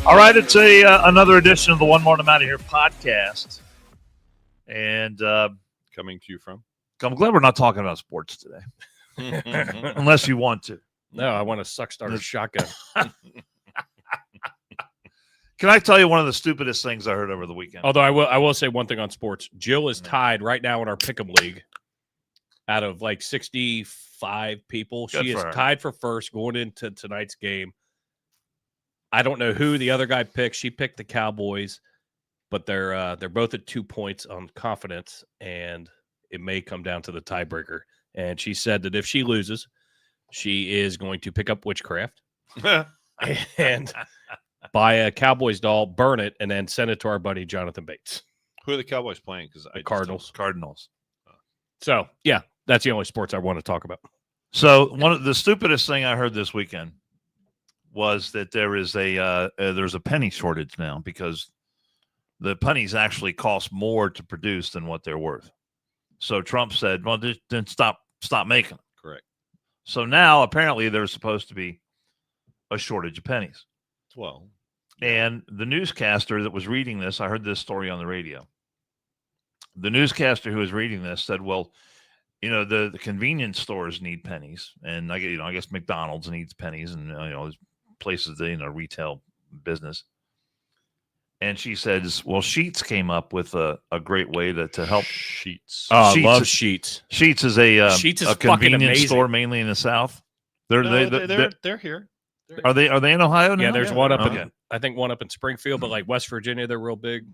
All right, it's another edition of the One More I'm Out of Here podcast. And coming to you from? I'm glad we're not talking about sports today. Unless you want to. No, I want to suck start a shotgun. Can I tell you one of the stupidest things I heard over the weekend? Although I will say one thing on sports. Jill is tied right now in our pick'em league out of like 65 people. Good she for is her. tied for first going into tonight's game. I don't know who the other guy picked. She picked the Cowboys, but they're both at 2 points on confidence, and it may come down to the tiebreaker. And she said that if she loses, she is going to pick up witchcraft and buy a Cowboys doll, burn it, and then send it to our buddy Jonathan Bates. Who are the Cowboys playing? Because The Cardinals. Cardinals. So, yeah, that's the only sports I want to talk about. So one of the stupidest thing I heard this weekend was that there's a penny shortage now because the pennies actually cost more to produce than what they're worth. So Trump said, well, then stop making them. Correct. So now apparently there's supposed to be a shortage of pennies. Well, and the newscaster that was reading this, I heard this story on the radio. The newscaster who was reading this said, well, the convenience stores need pennies, and I guess McDonald's needs pennies, and there's places that retail business. And she says, well, Sheetz came up with a great way to help. Sheetz. Oh, I Sheetz love is- Sheetz. Sheetz is Sheetz is a fucking convenience amazing. store mainly in the South. They're here. are they in Ohio now? Yeah, there's one up Okay. in, I think one up in Springfield, but like West Virginia, they're real big.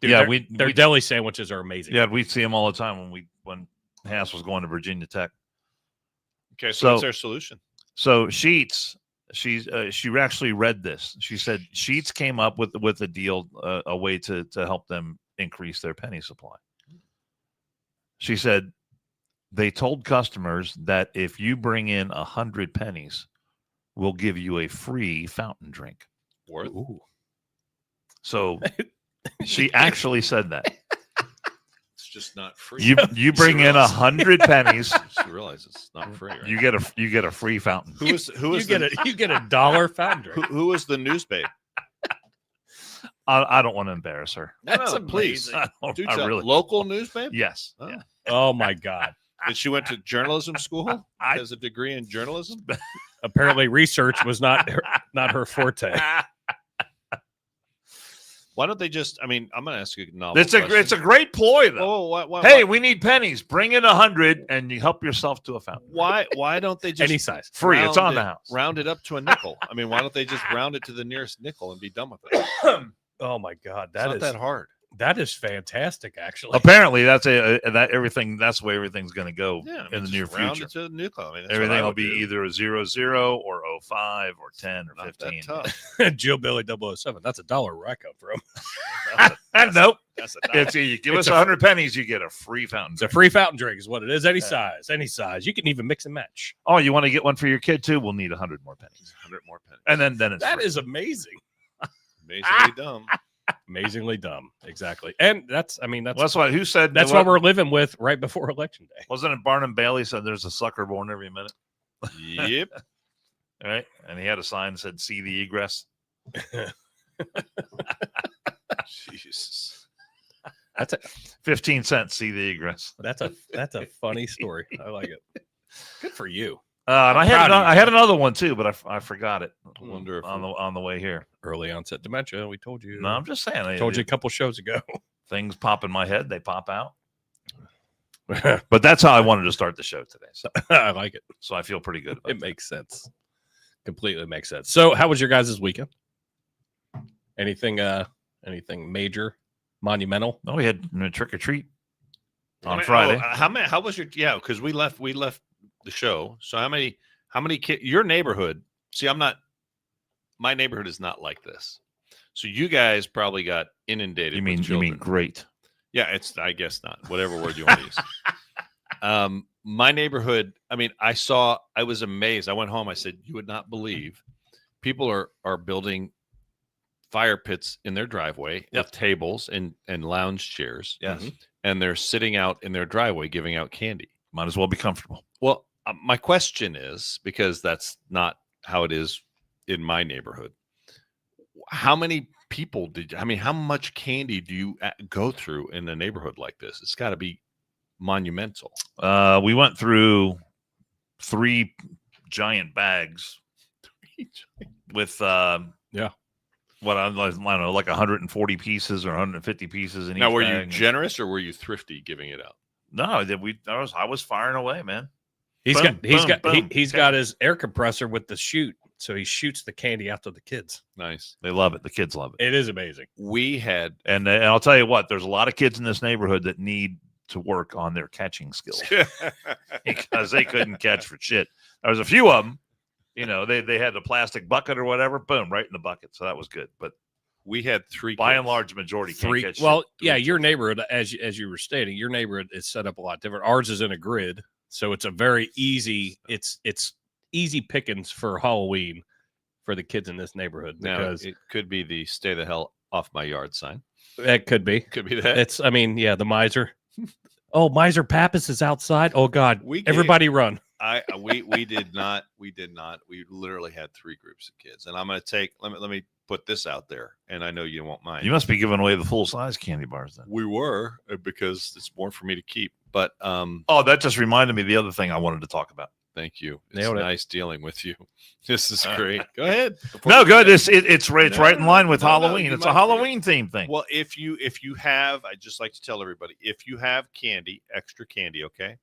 Dude, Yeah, their deli sandwiches are amazing. Yeah, we see them all the time when Haas was going to Virginia Tech. Okay, so So- what's their solution? So Sheetz, she actually read this. She said Sheetz came up with a deal, a way to help them increase their penny supply. She said they told customers that if you bring in 100 pennies, we'll give you a free fountain drink. Worth? Ooh. So she actually said that. It's just not free. You bring in 100 pennies, She realizes it's not free. Right? you get a free fountain. Who is You get a dollar fountain drink. who is the news babe? I don't want to embarrass her. That's please. amazing. Dude, I so really. local news babe? Yes. Oh. Yeah. Oh my God. And she went to journalism school? I- Has a degree in journalism? Apparently research was not her forte. Why don't they just? I mean, I'm going to ask you a novel It's a great ploy though. why, Hey, we need pennies. Bring in 100, and you help yourself to a fountain. why don't they just Any size. Free. It's on round the it- house. Round it up to a nickel. I mean, why don't they just round it to the nearest nickel and be done with it? Oh my God. It's not that hard. That is fantastic, actually. Apparently, that's that's the way everything's going to go Yeah, in the near round future. it to a nickel. I mean, that's Everything what I will would be do. either a 0-0 or 05 or 10 or Not that 15. tough. Jill Billy 007. That's $1 where I come from. Nope. That's a It's you give It's us a- 100 pennies, you get a free fountain. It's a free fountain drink is what it is. Any size. You can even mix and match. Oh, you want to get one for your kid too? We'll need 100 more pennies, 100 more pennies. and then it's That free. is amazing. Amazingly dumb. Amazingly dumb. Exactly. And that's Well, that's why. Who said that's what we're living with right before Election Day. Wasn't it Barnum Bailey said there's a sucker born every minute? Yep. All right, and he had a sign that said "See the egress." Jesus. That's a 15 cents. See the egress. that's a funny story. I like it. Good for you. And I had another one too, but I forgot it. I wonder if on the way here. Early onset dementia. We told you. No, I'm just saying. I told you a couple shows ago. Things pop in my head. They pop out. But that's how I wanted to start the show today. So, I like it. so I feel pretty good about It makes sense. Completely makes sense. So, how was your guys' weekend? Anything major, monumental? No, we had trick or treat on I mean, Friday. How was your? Yeah, because we left the show. So how many kids? Your neighborhood? See, my neighborhood is not like this. So you guys probably got inundated. You with mean children. great? Yeah, I guess not. Whatever word you want to use. My neighborhood, I mean, I was amazed. I went home. I said, you would not believe people are building fire pits in their driveway with tables and lounge chairs. Yes. And they're sitting out in their driveway giving out candy. Might as well be comfortable. Well, my question is, because that's not how it is in my neighborhood. how many people how much candy do you go through in a neighborhood like this? It's got to be monumental. We went through 3 giant bags with what I don't know, like 140 pieces or 150 pieces in each Now, were bag. you generous or were you thrifty giving it out? No, I was firing away, man. He's Boom, got boom. got his air compressor with the chute, so he shoots the candy out to the kids. Nice. They love it. The kids love it. It is amazing. We had, And I'll tell you what, there's a lot of kids in this neighborhood that need to work on their catching skills because they couldn't catch for shit. There was a few of them, they had the plastic bucket or whatever, boom, right in the bucket. So that was good. But we had 3 by kids. and large, majority can't catch Well, shit. yeah, your neighborhood, as you were stating, your neighborhood is set up a lot different. Ours is in a grid, so it's a very easy. It's easy pickings for Halloween for the kids in this neighborhood because now, it could be the "Stay the hell off my yard" sign. It could be. Could be that. The miser. Oh, Miser Pappas is outside. Oh God, We everybody run. We did not. We literally had 3 groups of kids, and I'm going to take. Let me put this out there, and I know you won't mind. You must be giving away the full size candy bars then. We were because it's more for me to keep. But Oh, that just reminded me of the other thing I wanted to talk about. thank you. It's Nailed it. nice dealing with you. This is great. Go ahead. No, good. It's right in line with No, Halloween. you It's a might Halloween theme thing. Well, if you have, I just like to tell everybody, if you have candy, extra candy, okay,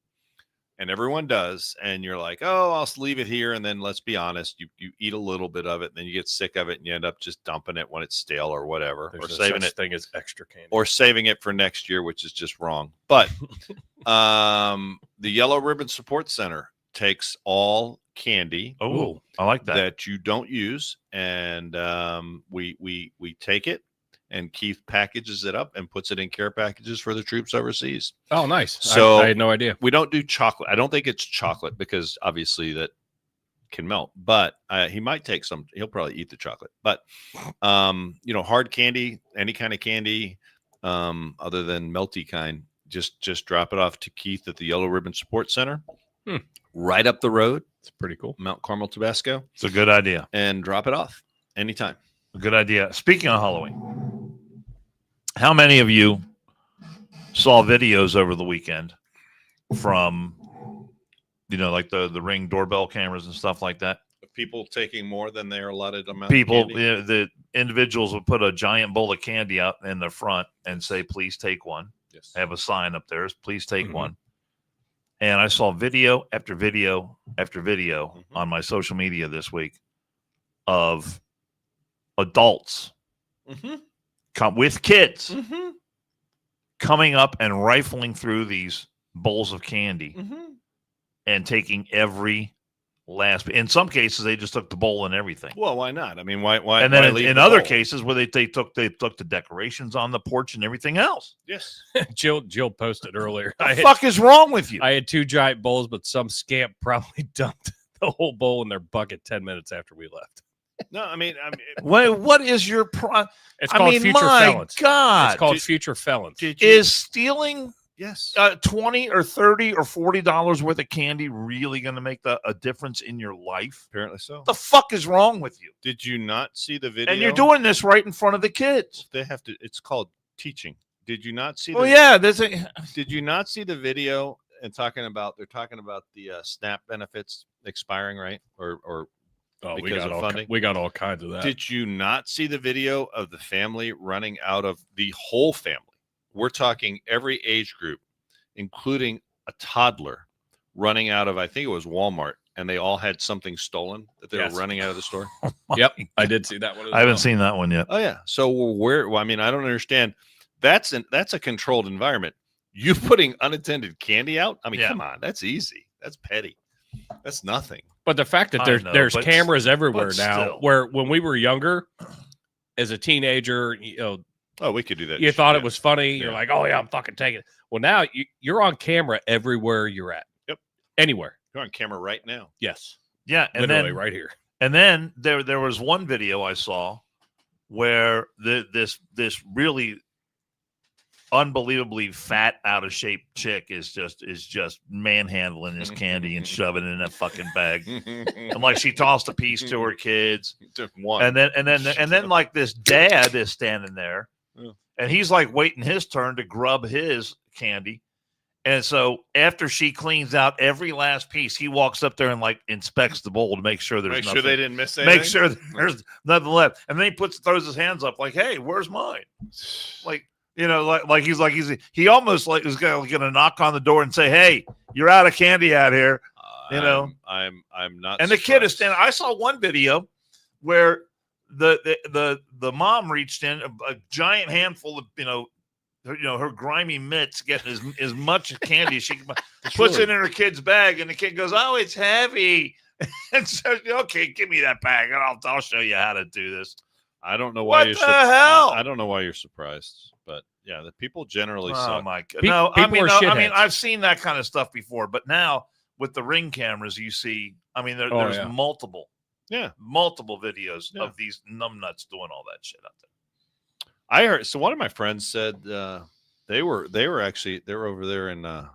and everyone does, and you're like, oh, I'll leave it here, and then let's be honest, you eat a little bit of it, and then you get sick of it, and you end up just dumping it when it's stale or whatever, There's or no saving such it, thing as extra candy. or saving it for next year, which is just wrong. But the Yellow Ribbon Support Center takes all candy Oh, I like that. that you don't use, and we take it, and Keith packages it up and puts it in care packages for the troops overseas. Oh, nice. So I had no idea. We don't do chocolate. I don't think it's chocolate because obviously that can melt, but he might take some. He'll probably eat the chocolate, but hard candy, any kind of candy other than melty kind, just drop it off to Keith at the Yellow Ribbon Support Center, right up the road. It's pretty cool. Mount Carmel, Tabasco. It's a good idea. And drop it off anytime. A good idea. Speaking of Halloween, how many of you saw videos over the weekend from, like the Ring doorbell cameras and stuff like that? People taking more than their allotted amount. People, of candy. the individuals would put a giant bowl of candy out in the front and say, please take one. Yes. Have a sign up there, please take Mhm. one. And I saw video after video after video on my social media this week of adults come with kids coming up and rifling through these bowls of candy and taking every last. In some cases, they just took the bowl and everything. Well, why not? I mean, why? And then why leave in the other bowl? cases where they took the decorations on the porch and everything else. Yes. Jill posted earlier. What the fuck is wrong with you? I had 2 giant bowls, but some scamp probably dumped the whole bowl in their bucket 10 minutes after we left. No, I mean, What is your It's called future my felons. God, It's called future felons. is stealing yes. $20 or $30 or $40 worth of candy really going to make a difference in your life? Apparently so. What the fuck is wrong with you? Did you not see the video? And you're doing this right in front of the kids. They have to. It's called teaching. Did you not see? Oh yeah, Did you not see the video? And they're talking about the SNAP benefits expiring, right? Or we because got of funding. we got all kinds of that. Did you not see the video of the family running out of the whole family? We're talking every age group, including a toddler, running out of, I think it was Walmart, and they all had something stolen that they Yes. were running out of the store. Yep, I did see that one. As I haven't well. seen that one yet. Oh yeah. So well, I mean, I don't understand. That's a controlled environment. You putting unattended candy out? I mean, Yeah. come on, that's easy. That's petty. That's nothing. But the fact that I there's know, there's but cameras everywhere now, still. where when we were younger, as a teenager, Oh, we could do that. you thought Yeah. it was funny. You're Yeah. like, oh yeah, I'm fucking taking it. Well, now you're on camera everywhere you're at. Yep. Anywhere. You're on camera right now. Yes. Yeah, and Literally then right here. And then there was one video I saw where this really unbelievably fat, out of shape chick is just manhandling his candy and shoving it in that fucking bag. And like she tossed a piece to her kids. Took one. And then like this dad is standing there and he's like waiting his turn to grub his candy. And so after she cleans out every last piece, he walks up there and like inspects the bowl to make sure there's nothing. Make sure they didn't miss anything. Make sure there's nothing left. And then he throws his hands up like, "Hey, where's mine?" Like, you know, like he almost like is gonna knock on the door and say, "Hey, you're out of candy out here." You know, I'm not. And the kid is standing. I saw one video where the mom reached in a giant handful of her grimy mitts, getting as much candy as she can, puts it in her kid's bag, and the kid goes, "Oh, it's heavy." And so, okay, give me that bag, and I'll show you how to do this. I don't know why What the hell? I don't know why you're surprised, but yeah, the people generally suck. Oh my god! No, I mean, shitheads. I've seen that kind of stuff before, but now with the Ring cameras, you see, I mean, there's multiple videos of these numbnuts doing all that shit out there. I heard. So one of my friends said they were over there in where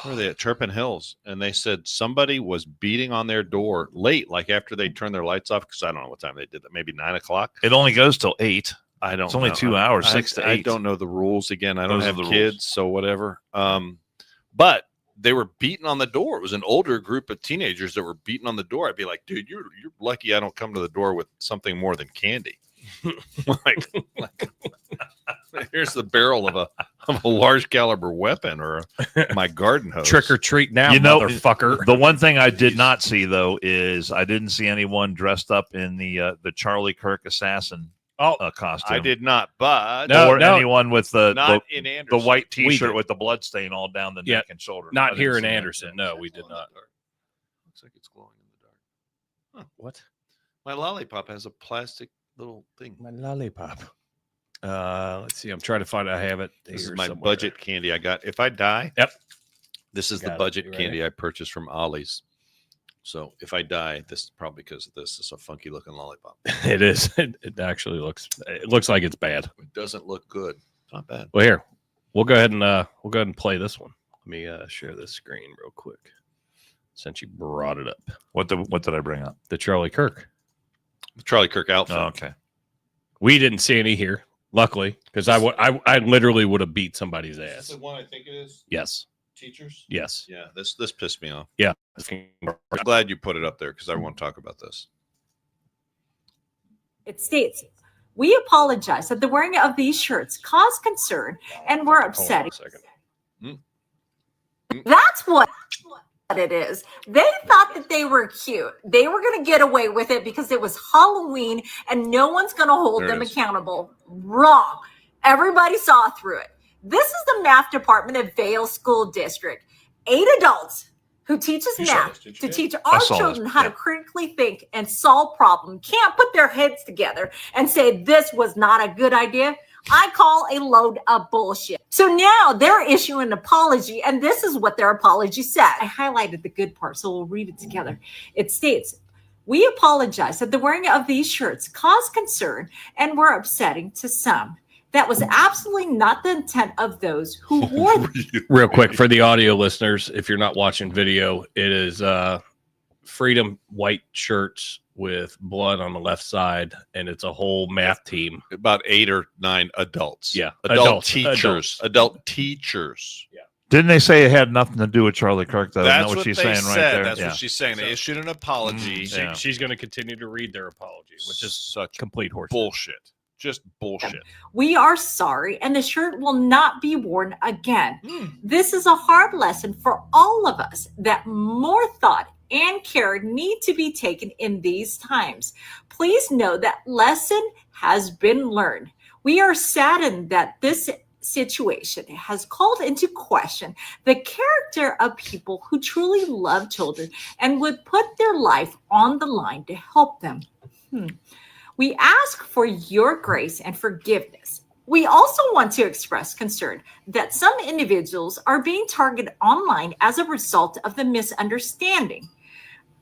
are they at Turpin Hills, and they said somebody was beating on their door late, like after they turned their lights off, because I don't know what time they did that, maybe 9 o'clock. It only goes till 8. I don't. It's only 2 hours, 6 to 8. I don't know the rules. Again, I don't have the kids, rules. so whatever. But they were beating on the door. It was an older group of teenagers that were beating on the door. I'd be like, dude, you're lucky I don't come to the door with something more than candy. like here's the barrel of a large caliber weapon or my garden hose. Trick or treat now, motherfucker. The one thing I did not see though is I didn't see anyone dressed up in the Charlie Kirk assassin costume. I did not, but anyone with the white T-shirt with the blood stain all down the neck and shoulder. Not here in Anderson. No, we did not. Looks like it's glowing in the dark. Huh, what? My lollipop has a plastic little thing. My lollipop. Let's see. I'm trying to find. I have it. This is my budget candy I got. If I die, this is the budget candy I purchased from Ollie's. So if I die, this is probably because of this. It's a funky looking lollipop. It is. It actually looks. It looks like it's bad. It doesn't look good. It's not bad. Well, here we'll go ahead and play this one. Let me share this screen real quick. Since you brought it up, what did I bring up? The Charlie Kirk. The Charlie Kirk outfit. Oh, okay. We didn't see any here, luckily, because I literally would have beat somebody's ass. Is this the one I think it is? Yes. Teachers? Yes. Yeah, this pissed me off. Yeah. I'm glad you put it up there because I want to talk about this. It states, "We apologize that the wearing of these shirts caused concern and were upsetting." That's what it is. They thought that they were cute. They were going to get away with it because it was Halloween and no one's going to hold them accountable. Wrong. Everybody saw through it. This is the math department at Vale School District. 8 adults who teaches math to teach our children how to critically think and solve problems can't put their heads together and say this was not a good idea. I call a load of bullshit. So now they're issuing an apology, and this is what their apology said. I highlighted the good part, so we'll read it together. It states, "We apologize that the wearing of these shirts caused concern and were upsetting to some. That was absolutely not the intent of those who wore them." Real quick for the audio listeners, if you're not watching video, it is Freedom white shirts with blood on the left side, and it's a whole math team. About 8 or 9 adults. Yeah. Adult teachers. Yeah. Didn't they say it had nothing to do with Charlie Kirk? Though? That's Isn't that what she's they saying said. right there. That's what she's saying. They issued an apology. She's going to continue to read their apology, which is such complete horse bullshit. Just bullshit. "We are sorry, and the shirt will not be worn again. This is a hard lesson for all of us that more thought and care need to be taken in these times. Please know that lesson has been learned. We are saddened that this situation has called into question the character of people who truly love children and would put their life on the line to help them. We ask for your grace and forgiveness. We also want to express concern that some individuals are being targeted online as a result of the misunderstanding.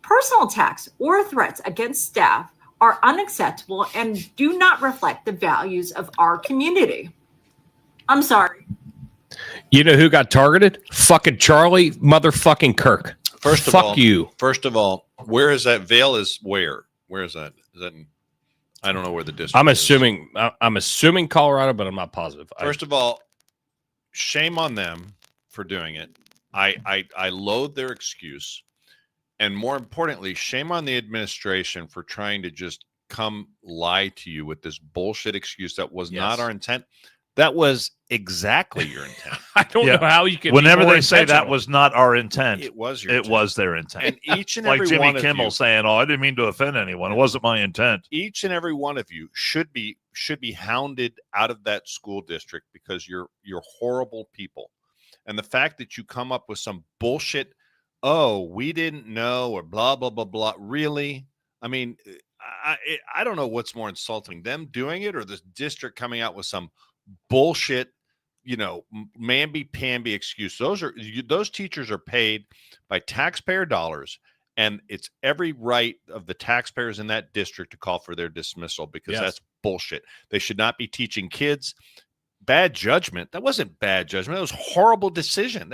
Personal attacks or threats against staff are unacceptable and do not reflect the values of our community." I'm sorry. You know who got targeted? Fucking Charlie motherfucking Kirk. First of Fuck all, you. First of all, where is that? Vale is where? Where is that? Is that in, I don't know where the district I'm is. assuming Colorado, but I'm not positive. First of all, shame on them for doing it. I loathe their excuse. And more importantly, shame on the administration for trying to just come lie to you with this bullshit excuse that was not our intent. That was exactly your intent. I don't know how you can. Whenever they say that was not our intent, It was your it intent. was their intent. And each and like every Jimmy one Kimmel of you, saying, "Oh, I didn't mean to offend anyone. It wasn't my intent." each and every one of you should be hounded out of that school district because you're horrible people. And the fact that you come up with some bullshit, oh, we didn't know, or blah blah blah blah. Really? I mean, I don't know what's more insulting, them doing it or this district coming out with some bullshit, mamby-pamby excuse. Those teachers are paid by taxpayer dollars, and it's every right of the taxpayers in that district to call for their dismissal because that's bullshit. They should not be teaching kids. Bad judgment. That wasn't bad judgment. That was horrible decision.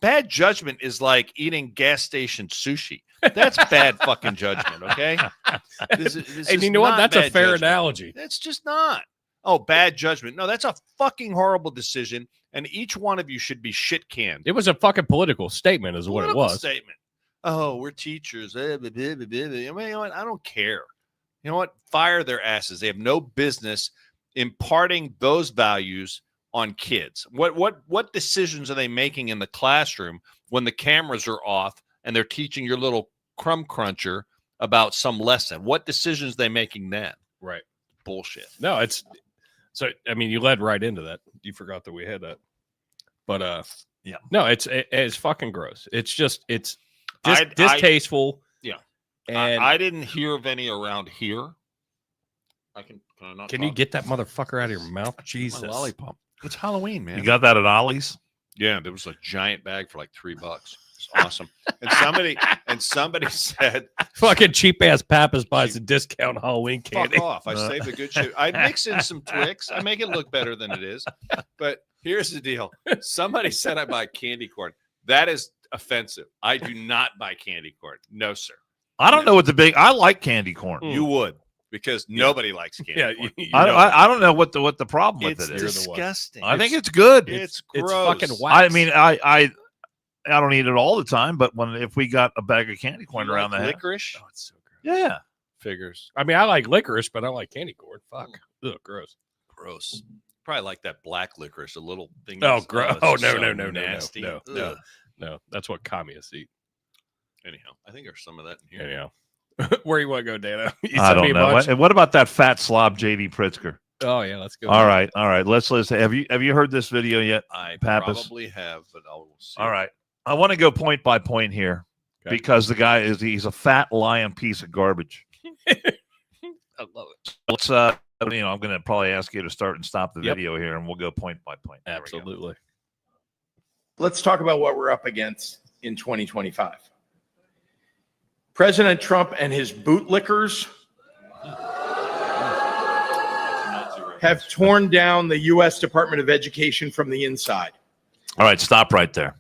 Bad judgment is like eating gas station sushi. That's bad fucking judgment. Okay. This And you know what? That's a fair analogy. That's just not. Oh, bad judgment. No, that's a fucking horrible decision. And each one of you should be shit canned. It was a fucking political statement, is what it was. Statement. Oh, we're teachers. I mean, you know what? I don't care. You know what? Fire their asses. They have no business imparting those values on kids. What decisions are they making in the classroom when the cameras are off and they're teaching your little crumb cruncher about some lesson? What decisions are they making then? Right. Bullshit. No, so I mean, you led right into that. You forgot that we had that. But yeah. No, it's fucking gross. It's just distasteful. And I didn't hear of any around here. Can you get that motherfucker out of your mouth? Jesus. My lollipop. It's Halloween, man. You got that at Ollie's? Yeah, there was a giant bag for like $3. It's awesome. And somebody said, fucking cheap ass Pappas buys a discount Halloween candy. Fuck off. I save the good shit. I mix in some Twix. I make it look better than it is. But here's the deal. Somebody said I buy candy corn. That is offensive. I do not buy candy corn. No, sir. I don't know what I like candy corn. You would, because nobody likes candy corn. I don't know what the problem with it is. It's disgusting. I think it's good. It's gross. It's fucking wax. I mean, I don't eat it all the time, but if we got a bag of candy corn around the house, licorice. Oh, it's so gross. Yeah, figures. I mean, I like licorice, but I don't like candy corn. Fuck. Ugh, gross. Gross. Probably like that black licorice, a little thing. Oh, gross. Oh, no, nasty. No. That's what communists eat. Anyhow, I think there's some of that in here. Anyhow. Where you want to go, Dana? I don't know. What about that fat slob, JD Pritzker? Oh yeah, let's go. All right. Let's listen. Have you heard this video yet? I Pappas? probably have, but I'll see. All right. I want to go point by point here because the guy he's a fat lying piece of garbage. I love it. Let's I'm going to probably ask you to start and stop the Yep. video here, and we'll go point by point. There we go. Absolutely. Let's talk about what we're up against in 2025. President Trump and his bootlickers have torn down the U.S. Department of Education from the inside. All right, stop right there.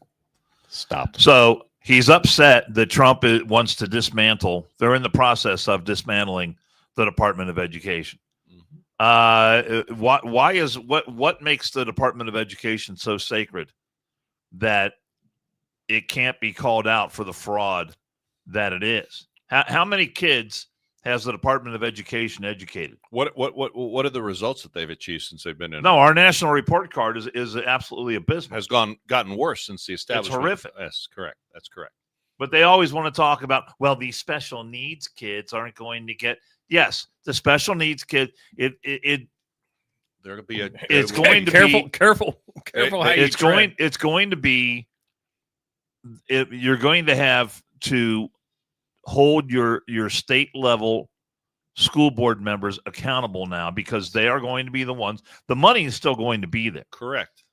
Stop. So he's upset that Trump wants to dismantle. They're in the process of dismantling the Department of Education. What makes the Department of Education so sacred that it can't be called out for the fraud that it is? How many kids has the Department of Education educated? What are the results that they've achieved since they've been in? No, our national report card is absolutely abysmal. Has gotten worse since the establishment. It's horrific. Yes, correct. That's correct. But they always want to talk about, well, these special needs kids aren't going to get. Yes, the special needs kid. There'll be a. It's going to be careful. How you tread. It's going to be. You're going to have to hold your state level school board members accountable now, because they are going to be the ones. The money is still going to be there. Correct.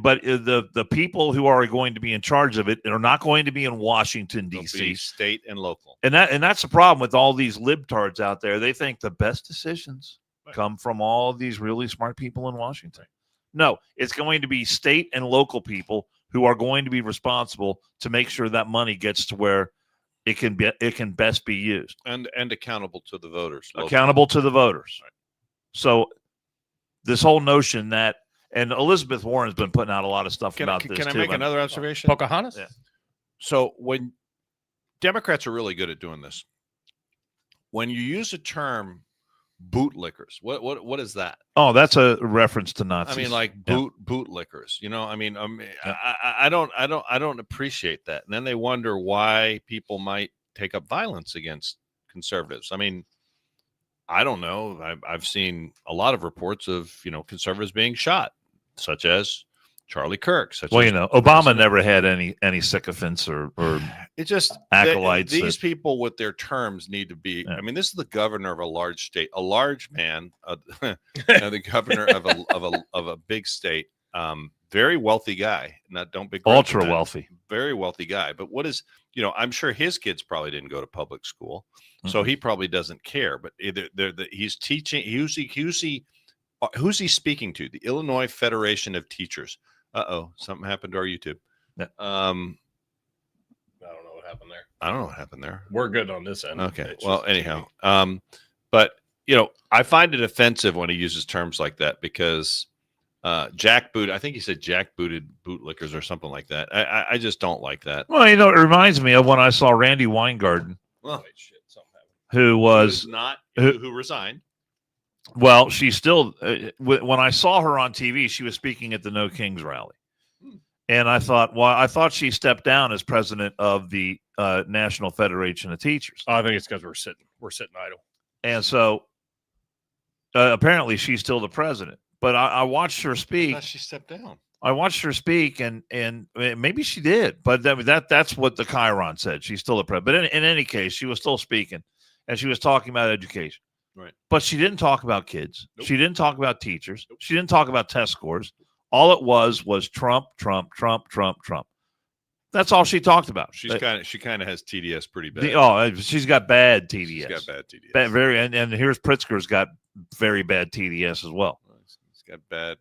But the people who are going to be in charge of it are not going to be in Washington, D.C. State and local. And that's the problem with all these libtards out there. They think the best decisions come from all these really smart people in Washington. No, it's going to be state and local people who are going to be responsible to make sure that money gets to where it can best be used. And accountable to the voters. Locally. Accountable to the voters. Right. So this whole notion that, and Elizabeth Warren's been putting out a lot of stuff about this. Can I make another observation? Pocahontas? Yeah. So when Democrats are really good at doing this, when you use the term bootlickers, what is that? Oh, that's a reference to Nazis. I mean, like bootlickers. You know, I mean, I don't appreciate that. And then they wonder why people might take up violence against conservatives. I mean, I don't know. I've seen a lot of reports of conservatives being shot, such as Charlie Kirk. Obama never had any sycophants or it just acolytes. These people with their terms need to be. Yeah. I mean, this is the governor of a large state, a large man, the governor of a big state, very wealthy guy. Don't be ultra wealthy, very wealthy guy. But what is I'm sure his kids probably didn't go to public school, so he probably doesn't care. But he's teaching. Who's he speaking to? The Illinois Federation of Teachers. Something happened to our YouTube. I don't know what happened there. We're good on this end. Okay. Well, anyhow, but I find it offensive when he uses terms like that because I think he said Jack booted bootlickers or something like that. I just don't like that. Well, it reminds me of when I saw Randy Weingarten, who resigned. Well, she still, when I saw her on TV, she was speaking at the No Kings rally. And I thought she stepped down as president of the National Federation of Teachers. I think it's because we're sitting idle. And so apparently she's still the president. But I watched her speak. I thought she stepped down. I watched her speak, and maybe she did. But that's what the Chiron said. She's still the president. But in any case, she was still speaking, and she was talking about education. Right. But she didn't talk about kids. Nope. She didn't talk about teachers. Nope. She didn't talk about test scores. All it was Trump, Trump, Trump, Trump, Trump. That's all she talked about. She kind of has TDS pretty bad. She's got bad TDS. She's got bad TDS. And here's Pritzker's got very bad TDS as well. He's got bad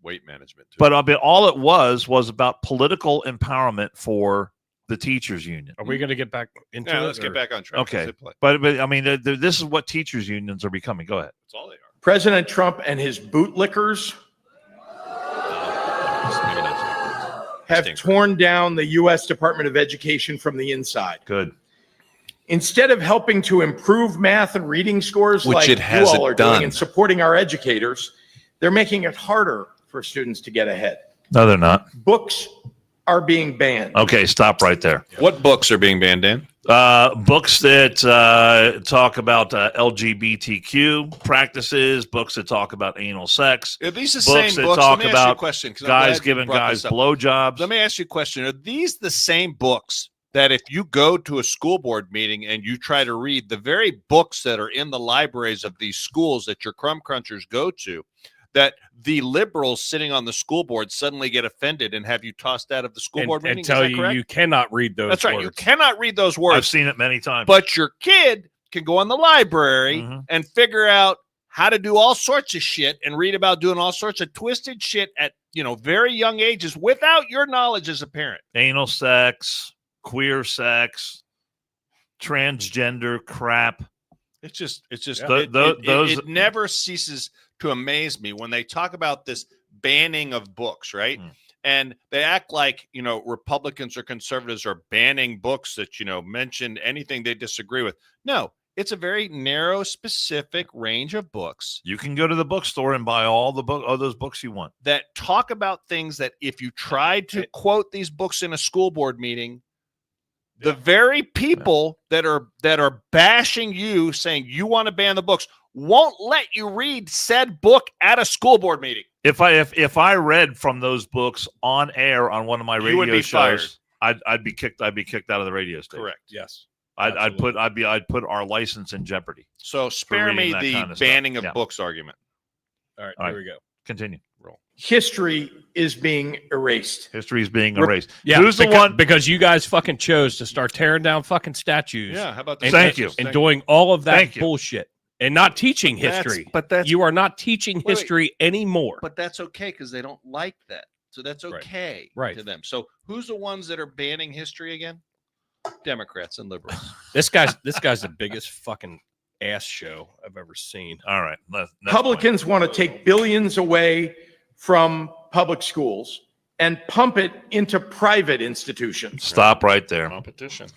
weight management too. But all it was about political empowerment for the teachers union. Are we going to get back into it? Let's get back on track. Okay. But I mean, this is what teachers unions are becoming. Go ahead. That's all they are. President Trump and his bootlickers have torn down the U.S. Department of Education from the inside. Good. Instead of helping to improve math and reading scores which like it you all are done. doing and supporting our educators, they're making it harder for students to get ahead. No, they're not. Books are being banned. Okay, stop right there. What books are being banned, Dan? Books that talk about LGBTQ practices, books that talk about anal sex. Are these the books same that books? talk Let me ask about you a question, guys giving guys blowjobs. Let me ask you a question. Are these the same books that if you go to a school board meeting and you try to read the very books that are in the libraries of these schools that your crumb crunchers go to, that the liberals sitting on the school board suddenly get offended and have you tossed out of the school board meeting? And tell you cannot read those That's right. words. You cannot read those words. I've seen it many times. But your kid can go in the library and figure out how to do all sorts of shit and read about doing all sorts of twisted shit at very young ages without your knowledge as a parent. Anal sex, queer sex, transgender crap. It's just it never ceases to amaze me when they talk about this banning of books, right? And they act like, Republicans or conservatives are banning books that, mention anything they disagree with. No, it's a very narrow, specific range of books. You can go to the bookstore and buy all those books you want that talk about things that if you tried to quote these books in a school board meeting, the very people that are bashing you, saying you want to ban the books, won't let you read said book at a school board meeting. If I read from those books on air on one of my radio shows, I'd be kicked out of the radio station. Correct. Yes. I'd put our license in jeopardy. So spare me the banning of books argument. All right, here we go. Continue. Roll. History is being erased. History is being erased. Yeah, who's the one? Because you guys fucking chose to start tearing down fucking statues. Yeah, how about that? Thank you. And doing all of that bullshit. and not teaching history. You are not teaching history anymore. But that's okay because they don't like that. So that's okay Right. to them. So who's the ones that are banning history again? Democrats and liberals. This guy's the biggest fucking ass show I've ever seen. All right. Republicans want to take billions away from public schools and pump it into private institutions. Stop right there. Competition.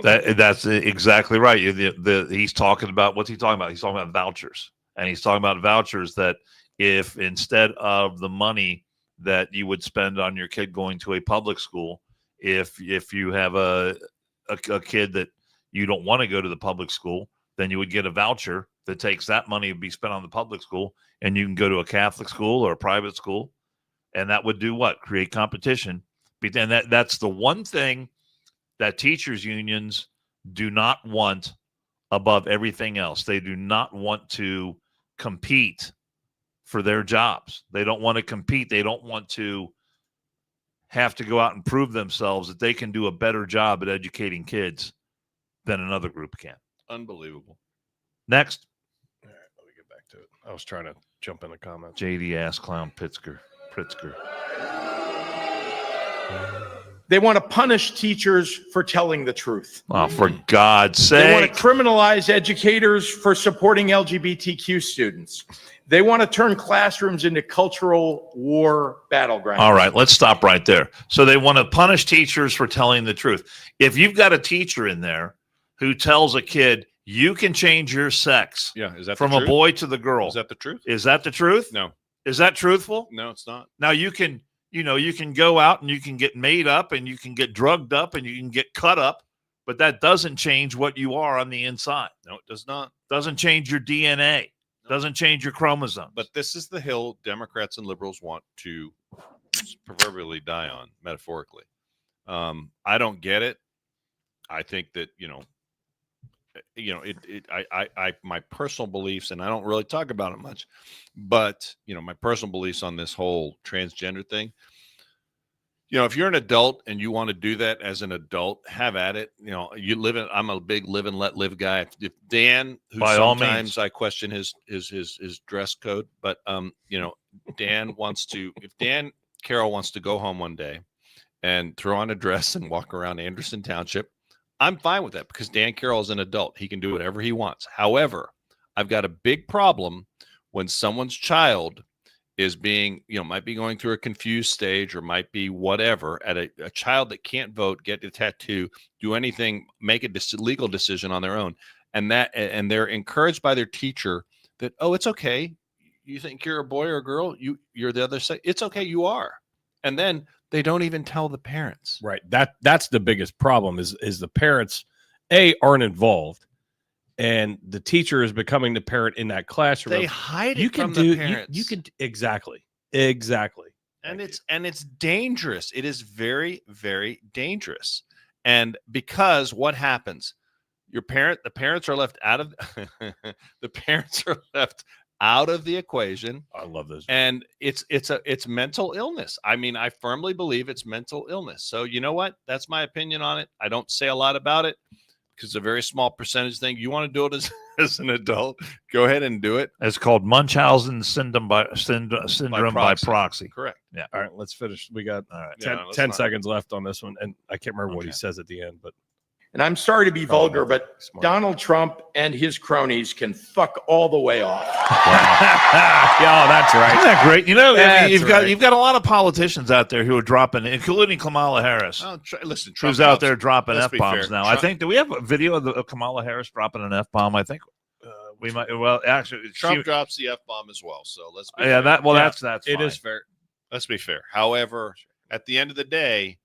That's exactly right. He's talking about, what's he talking about? He's talking about vouchers. And he's talking about vouchers that if instead of the money that you would spend on your kid going to a public school, if you have a kid that you don't want to go to the public school, then you would get a voucher that takes that money to be spent on the public school, and you can go to a Catholic school or a private school. And that would do what? Create competition. And that's the one thing that teachers' unions do not want above everything else. They do not want to compete for their jobs. They don't want to compete. They don't want to have to go out and prove themselves that they can do a better job at educating kids than another group can. Unbelievable. Next. All right, let me get back to it. I was trying to jump in the comments. JD ass clown Pritzker. They want to punish teachers for telling the truth. Oh, for God's sake. They want to criminalize educators for supporting LGBTQ students. They want to turn classrooms into cultural war battlegrounds. All right, let's stop right there. So they want to punish teachers for telling the truth. If you've got a teacher in there who tells a kid, you can change your sex Is that from a boy to the girl. Is that the truth? Is that the truth? No. Is that truthful? No, it's not. Now you can go out and you can get made up and you can get drugged up and you can get cut up, but that doesn't change what you are on the inside. No, it does not. Doesn't change your DNA. Doesn't change your chromosomes. But this is the hill Democrats and liberals want to proverbially die on, metaphorically. I don't get it. I think that, my personal beliefs, and I don't really talk about it much, but, my personal beliefs on this whole transgender thing, if you're an adult and you want to do that as an adult, have at it. I'm a big live and let live guy. If Dan, who by all sometimes means, I question his dress code, but Dan if Dan Carroll wants to go home one day and throw on a dress and walk around Anderson Township, I'm fine with that because Dan Carroll is an adult. He can do whatever he wants. However, I've got a big problem when someone's child is being, might be going through a confused stage or might be whatever, at a child that can't vote, get a tattoo, do anything, make a legal decision on their own. And they're encouraged by their teacher that, oh, it's okay. You think you're a boy or a girl? You're the other side. It's okay. You are. And then they don't even tell the parents. Right. That's the biggest problem is the parents, aren't involved. And the teacher is becoming the parent in that classroom. They hide it from the parents. You can exactly. And it's dangerous. It is very, very dangerous. And because what happens? The parents are left out of out of the equation. I love this. And it's mental illness. I mean, I firmly believe it's mental illness. So you know what? That's my opinion on it. I don't say a lot about it because it's a very small percentage thing. You want to do it as an adult, go ahead and do it. It's called Munchausen syndrome by proxy. Correct. Yeah. All right, let's finish. We got 10 10 seconds left on this one, and I can't remember what he says at the end, but And I'm sorry to be vulgar, but Smart. Donald Trump and his cronies can fuck all the way off. yeah, that's right. Isn't that great? That's you've got a lot of politicians out there who are dropping, including Kamala Harris, Listen, Trump who's out there dropping let's be F-bombs fair. now. Trump- I think, do we have a video of Kamala Harris dropping an F-bomb? I think we might. Well, actually, Trump drops the F-bomb as well. So let's be yeah, fair. that's It fine. is fair. Let's be fair. However, at the end of the day,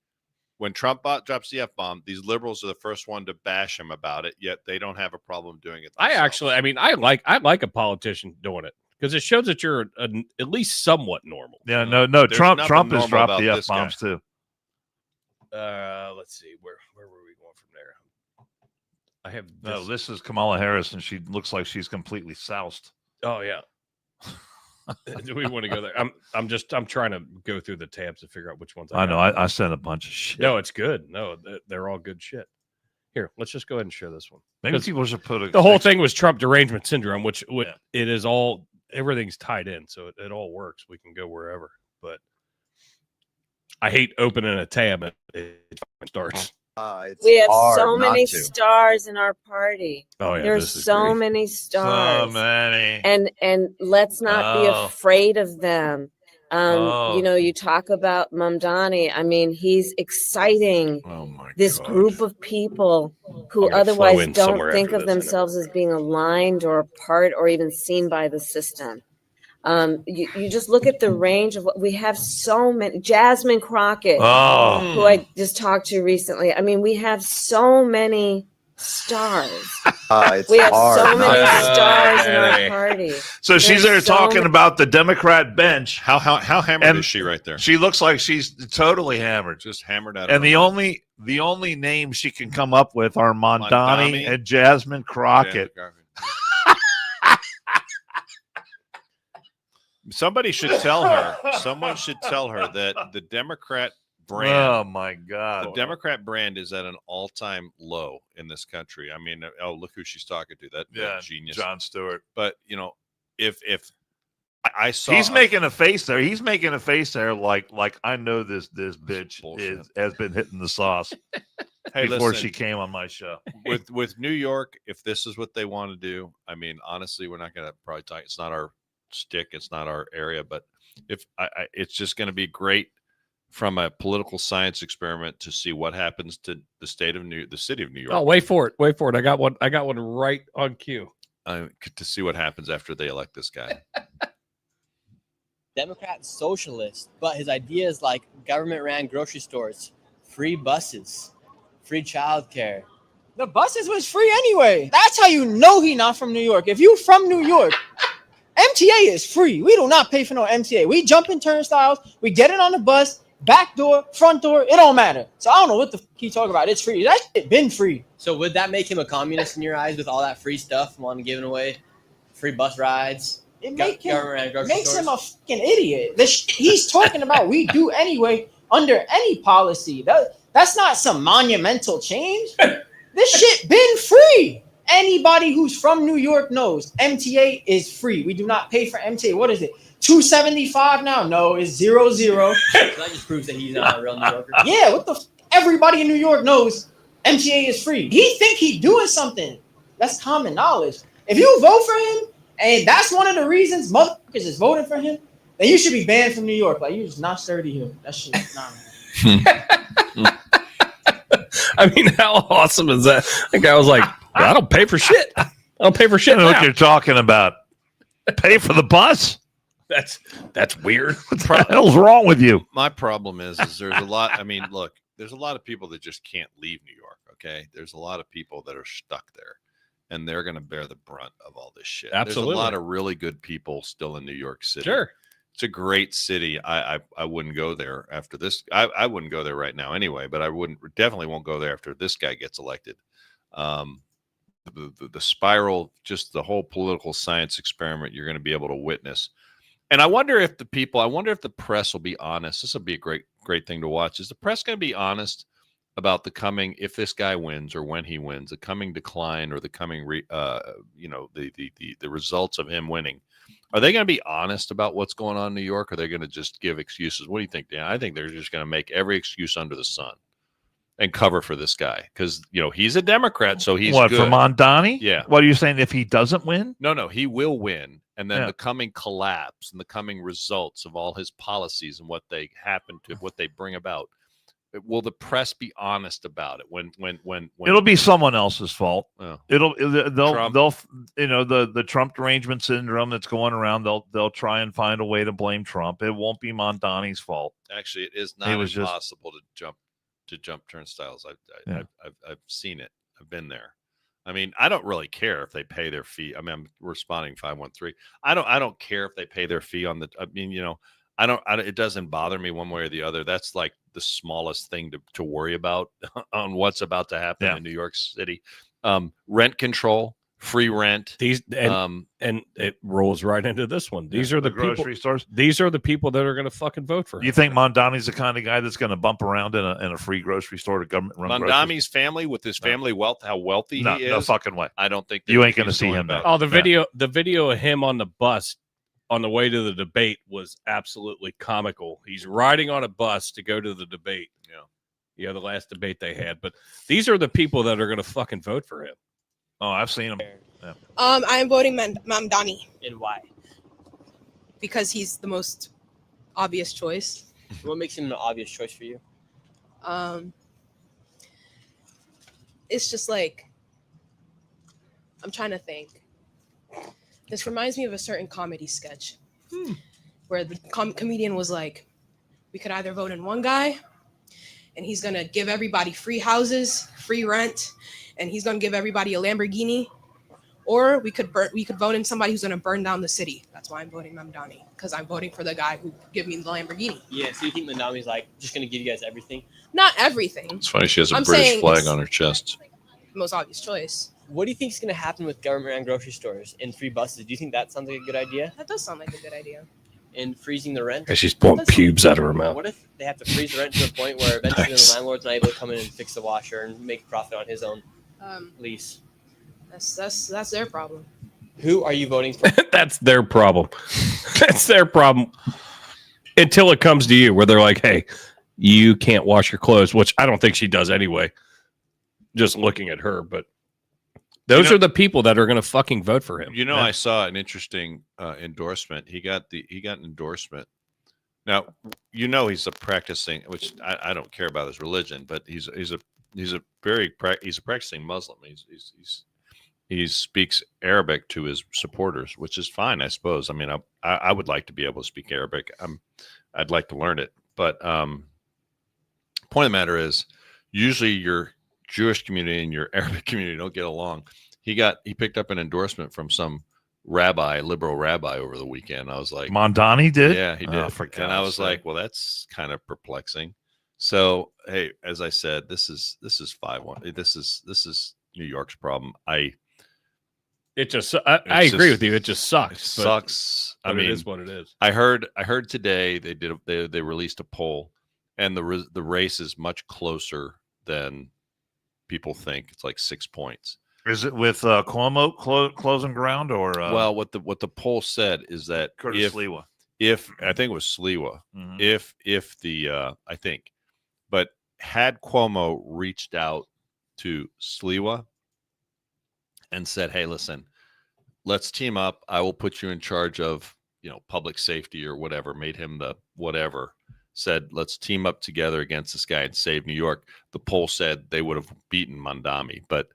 when Trump drops the F-bomb, these liberals are the first one to bash him about it, yet they don't have a problem doing it themselves. I like a politician doing it because it shows that you're at least somewhat normal. Yeah, no. There's Trump nothing has normal dropped about the this guy. F-bombs too. Let's see. Where were we going from there? I have No, this is Kamala Harris, and she looks like she's completely soused. Oh yeah. Do we want to go there? I'm trying to go through the tabs to figure out which ones I know. got. I sent a bunch of shit. No, it's good. No, they're all good shit. Here, let's just go ahead and share this one. Maybe people should put The whole thing was Trump derangement syndrome, which Yeah. it is all, everything's tied in. So it all works. We can go wherever. But I hate opening a tab and it starts. We have so many stars in our party. Oh, yeah. There's so many stars. So many. And let's not be Oh. afraid of them. Oh. You know, you talk about Mamdani. I mean, he's exciting Oh my this God. group of people who I'm gonna flow otherwise in somewhere don't think after of this, I know. themselves as being aligned or a part or even seen by the system. You just look at the range of what we have. So many. Jasmine Crockett, Oh. who I just talked to recently. I mean, we have so many stars. We have so many stars in our party. So she's there There's so talking many- about the Democrat bench. How hammered And is she right there? She looks like she's totally hammered. Just hammered out. And of the her mind. only names she can come up with are Mamdani Mamdani and Jasmine Crockett. Somebody should tell her. Someone should tell her that the Democrat brand, Oh my the God! Democrat brand, is at an all-time low in this country. I mean, oh, look who she's talking to. That genius, John Stewart. But you know, if I saw, He's making a face there. He's making a face there, like I know this bitch bullshit. has been hitting the sauce hey, before listen, she came on my show. with New York, if this is what they want to do, I mean, honestly, we're not going to probably talk. It's not our stick. It's not our area. But if it's just going to be great from a political science experiment to see what happens to the city of New York. Oh, wait for it. Wait for it. I got one right on cue. To see what happens after they elect this guy. Democrat socialist, but his ideas like government ran grocery stores, free buses, free childcare. The buses was free anyway. That's how you know he not from New York. If you from New York, MTA is free. We do not pay for no MTA. We jump in turnstiles, we get it on the bus, back door, front door, it don't matter. So I don't know what the he talking about. It's free. That shit been free. So would that make him a communist in your eyes with all that free stuff, wanting to give away free bus rides? It Makes him a fucking idiot. The shit he's talking about, we do anyway under any policy. That's not some monumental change. This shit been free. Anybody who's from New York knows MTA is free. We do not pay for MTA. What is it? $2.75 now? No, it's 0.00. So that just proves that he's not a real New Yorker. Yeah, what the everybody in New York knows MTA is free. He think he doing something. That's common knowledge. If you vote for him, and that's one of the reasons motherfuckers is voting for him, then you should be banned from New York. Like, you're just not sturdy here. That shit is not. I mean, how awesome is that? The guy was like, I don't pay for shit. I don't pay for shit. I know what now." you're talking about. Pay for the bus? That's weird. What the hell's wrong with you? My problem is there's a lot. I mean, look, there's a lot of people that just can't leave New York. Okay, there's a lot of people that are stuck there, and they're going to bear the brunt of all this shit. Absolutely. There's a lot of really good people still in New York City. Sure. It's a great city. I wouldn't go there after this. I wouldn't go there right now anyway, but I definitely won't go there after this guy gets elected. The spiral, just the whole political science experiment you're going to be able to witness. And I wonder if the press will be honest. This will be a great thing to watch. Is the press going to be honest about the coming, if this guy wins or when he wins, the coming decline or the coming, the results of him winning? Are they going to be honest about what's going on in New York? Or are they going to just give excuses? What do you think, Dan? I think they're just going to make every excuse under the sun and cover for this guy because he's a Democrat, so he's what good. for Mamdani? Yeah. What are you saying? If he doesn't win? No, he will win. And then Yeah. the coming collapse and the coming results of all his policies and what they bring about. Will the press be honest about it when It'll be someone else's fault. Oh. They'll Trump. the Trump derangement syndrome that's going around. They'll try and find a way to blame Trump. It won't be Mamdani's fault. Actually, it is It not was just- impossible to jump turnstiles. I've seen it. I've been there. I mean, I don't really care if they pay their fee. I mean, I'm responding 513. I don't care if they pay their fee on the. I mean, I don't. It doesn't bother me one way or the other. That's like the smallest thing to worry about on what's about to happen in New York City. Rent control. free rent. These and it rolls right into this one. These are the grocery people, stores. These are the people that are going to fucking vote for him. You think Mondani's the kind of guy that's going to bump around in a free grocery store to government run groceries? Mondami's family with his family wealth, how wealthy he is. No fucking way. I don't think you ain't going to see him back. now. Oh, the video of him on the bus on the way to the debate was absolutely comical. He's riding on a bus to go to the debate. Yeah, the last debate they had. But these are the people that are going to fucking vote for him. Oh, I've seen him. Yeah. I am voting Mamdani And why? because he's the most obvious choice. What makes him an obvious choice for you? It's just like, I'm trying to think. This reminds me of a certain comedy sketch where the comedian was like, we could either vote in one guy and he's going to give everybody free houses, free rent, and he's going to give everybody a Lamborghini, or we could vote in somebody who's going to burn down the city. That's why I'm voting Mamdani, because I'm voting for the guy who give me the Lamborghini. Yeah, so you think Mamdani's like just going to give you guys everything? Not everything. It's funny she has a I'm British saying flag it's on her chest. the most obvious choice. What do you think is going to happen with government-run grocery stores and free buses? Do you think that sounds like a good idea? That does sound like a good idea. And freezing the rent? And she's pulling pubes out of her mouth. What if they have to freeze the rent to a point where eventually the landlord's not able to come in and fix the washer and make a profit on his own lease? That's their problem. Who are you voting for? That's their problem. That's their problem. Until it comes to you, where they're like, "Hey, you can't wash your clothes," which I don't think she does anyway. Just looking at her, but those are the people that are going to fucking vote for him. I saw an interesting endorsement. He got an endorsement. Now, he's a practicing, which I don't care about his religion, but he's a practicing Muslim. He speaks Arabic to his supporters, which is fine, I suppose. I mean, I would like to be able to speak Arabic. I'd like to learn it, but point of the matter is, usually your Jewish community and your Arabic community don't get along. He picked up an endorsement from some liberal rabbi over the weekend. I was like, Mondani did? Yeah, he did. And I was like, well, that's kind of perplexing. So, hey, as I said, this is 5-1. This is New York's problem. I agree with you. It just sucks. Sucks. I mean, it is what it is. I heard today they released a poll, and the race is much closer than people think. It's like 6 points. Is it with Cuomo closing ground, or well, what the poll said is that Curtis Sliwa? If I think it was Sliwa, I think, but had Cuomo reached out to Sliwa and said, "Hey, listen, let's team up. I will put you in charge of public safety or whatever," made him the whatever. Said, let's team up together against this guy and save New York. The poll said they would have beaten Mondani, but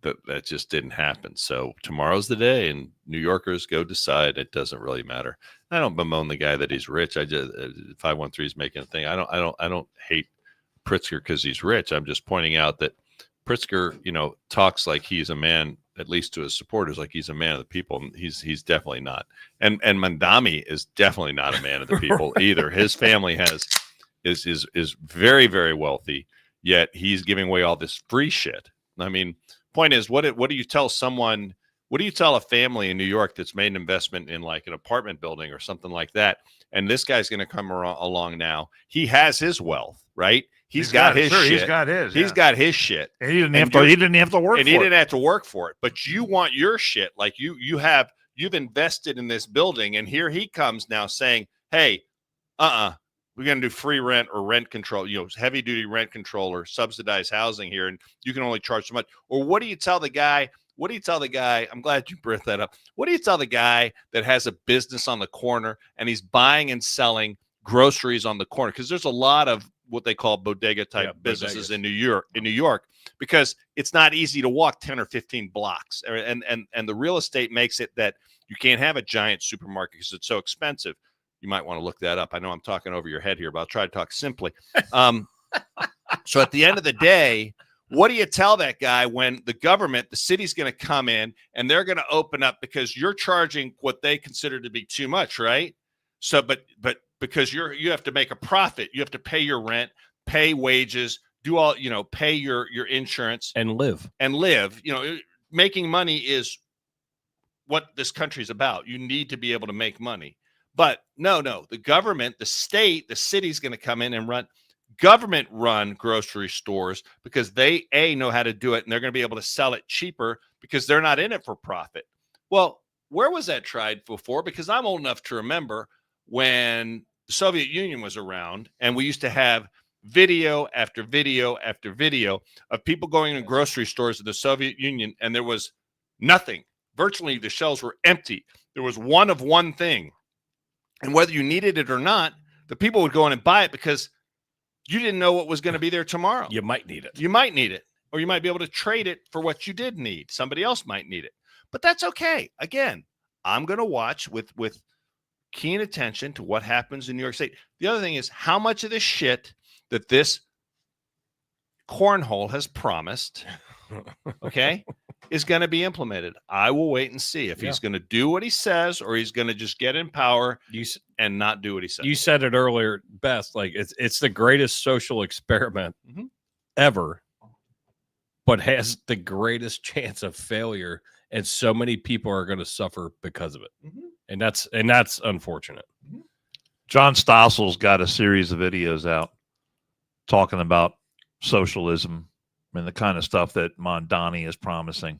that just didn't happen. So tomorrow's the day, and New Yorkers go decide. It doesn't really matter. I don't bemoan the guy that he's rich. I just 513 is making a thing. I don't hate Pritzker because he's rich. I'm just pointing out that Pritzker, talks like he's a man, at least to his supporters, like he's a man of the people. He's definitely not. And Mondani is definitely not a man of the people either. His family is very, very wealthy, yet he's giving away all this free shit. I mean, point is, what do you tell someone? What do you tell a family in New York that's made an investment in like an apartment building or something like that? And this guy's going to come along now. He has his wealth, right? He's got his shit. He's got his. He's got his shit. And he didn't have to. He didn't have to work. And he didn't have to work for it. But you want your shit, like you've invested in this building, and here he comes now saying, "Hey, we're going to do free rent or rent control, heavy duty rent control or subsidized housing here, and you can only charge so much." Or what do you tell the guy? I'm glad you brought that up. What do you tell the guy that has a business on the corner and he's buying and selling groceries on the corner? Because there's a lot of what they call bodega type businesses in New York, because it's not easy to walk 10 or 15 blocks. And the real estate makes it that you can't have a giant supermarket because it's so expensive. You might want to look that up. I know I'm talking over your head here, but I'll try to talk simply. So at the end of the day, what do you tell that guy when the city's going to come in and they're going to open up because you're charging what they consider to be too much, right? So, but because you have to make a profit, you have to pay your rent, pay wages, do all, pay your insurance and live. Making money is what this country's about. You need to be able to make money. But no, the government, the state, the city's going to come in and run government-run grocery stores because they, know how to do it, and they're going to be able to sell it cheaper because they're not in it for profit. Well, where was that tried before? Because I'm old enough to remember when the Soviet Union was around, and we used to have video after video after video of people going to grocery stores in the Soviet Union, and there was nothing. Virtually, the shelves were empty. There was one of one thing. And whether you needed it or not, the people would go in and buy it because you didn't know what was going to be there tomorrow. You might need it. You might need it, or you might be able to trade it for what you did need. Somebody else might need it, but that's okay. Again, I'm going to watch with keen attention to what happens in New York State. The other thing is how much of this shit that this cornhole has promised, okay, is going to be implemented. I will wait and see if he's going to do what he says or he's going to just get in power and not do what he says. You said it earlier best. Like it's the greatest social experiment ever, but has the greatest chance of failure. And so many people are going to suffer because of it. And that's unfortunate. John Stossel's got a series of videos out talking about socialism and the kind of stuff that Mondani is promising.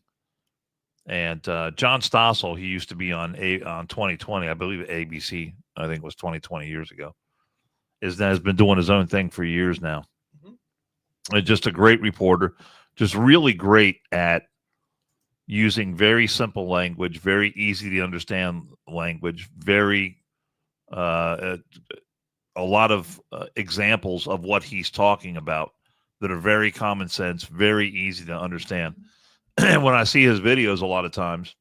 And John Stossel, he used to be on 2020, I believe ABC, I think it was 20 years ago, has been doing his own thing for years now. And just a great reporter, just really great at using very simple language, very easy to understand language, very a lot of examples of what he's talking about that are very common sense, very easy to understand. And when I see his videos a lot of times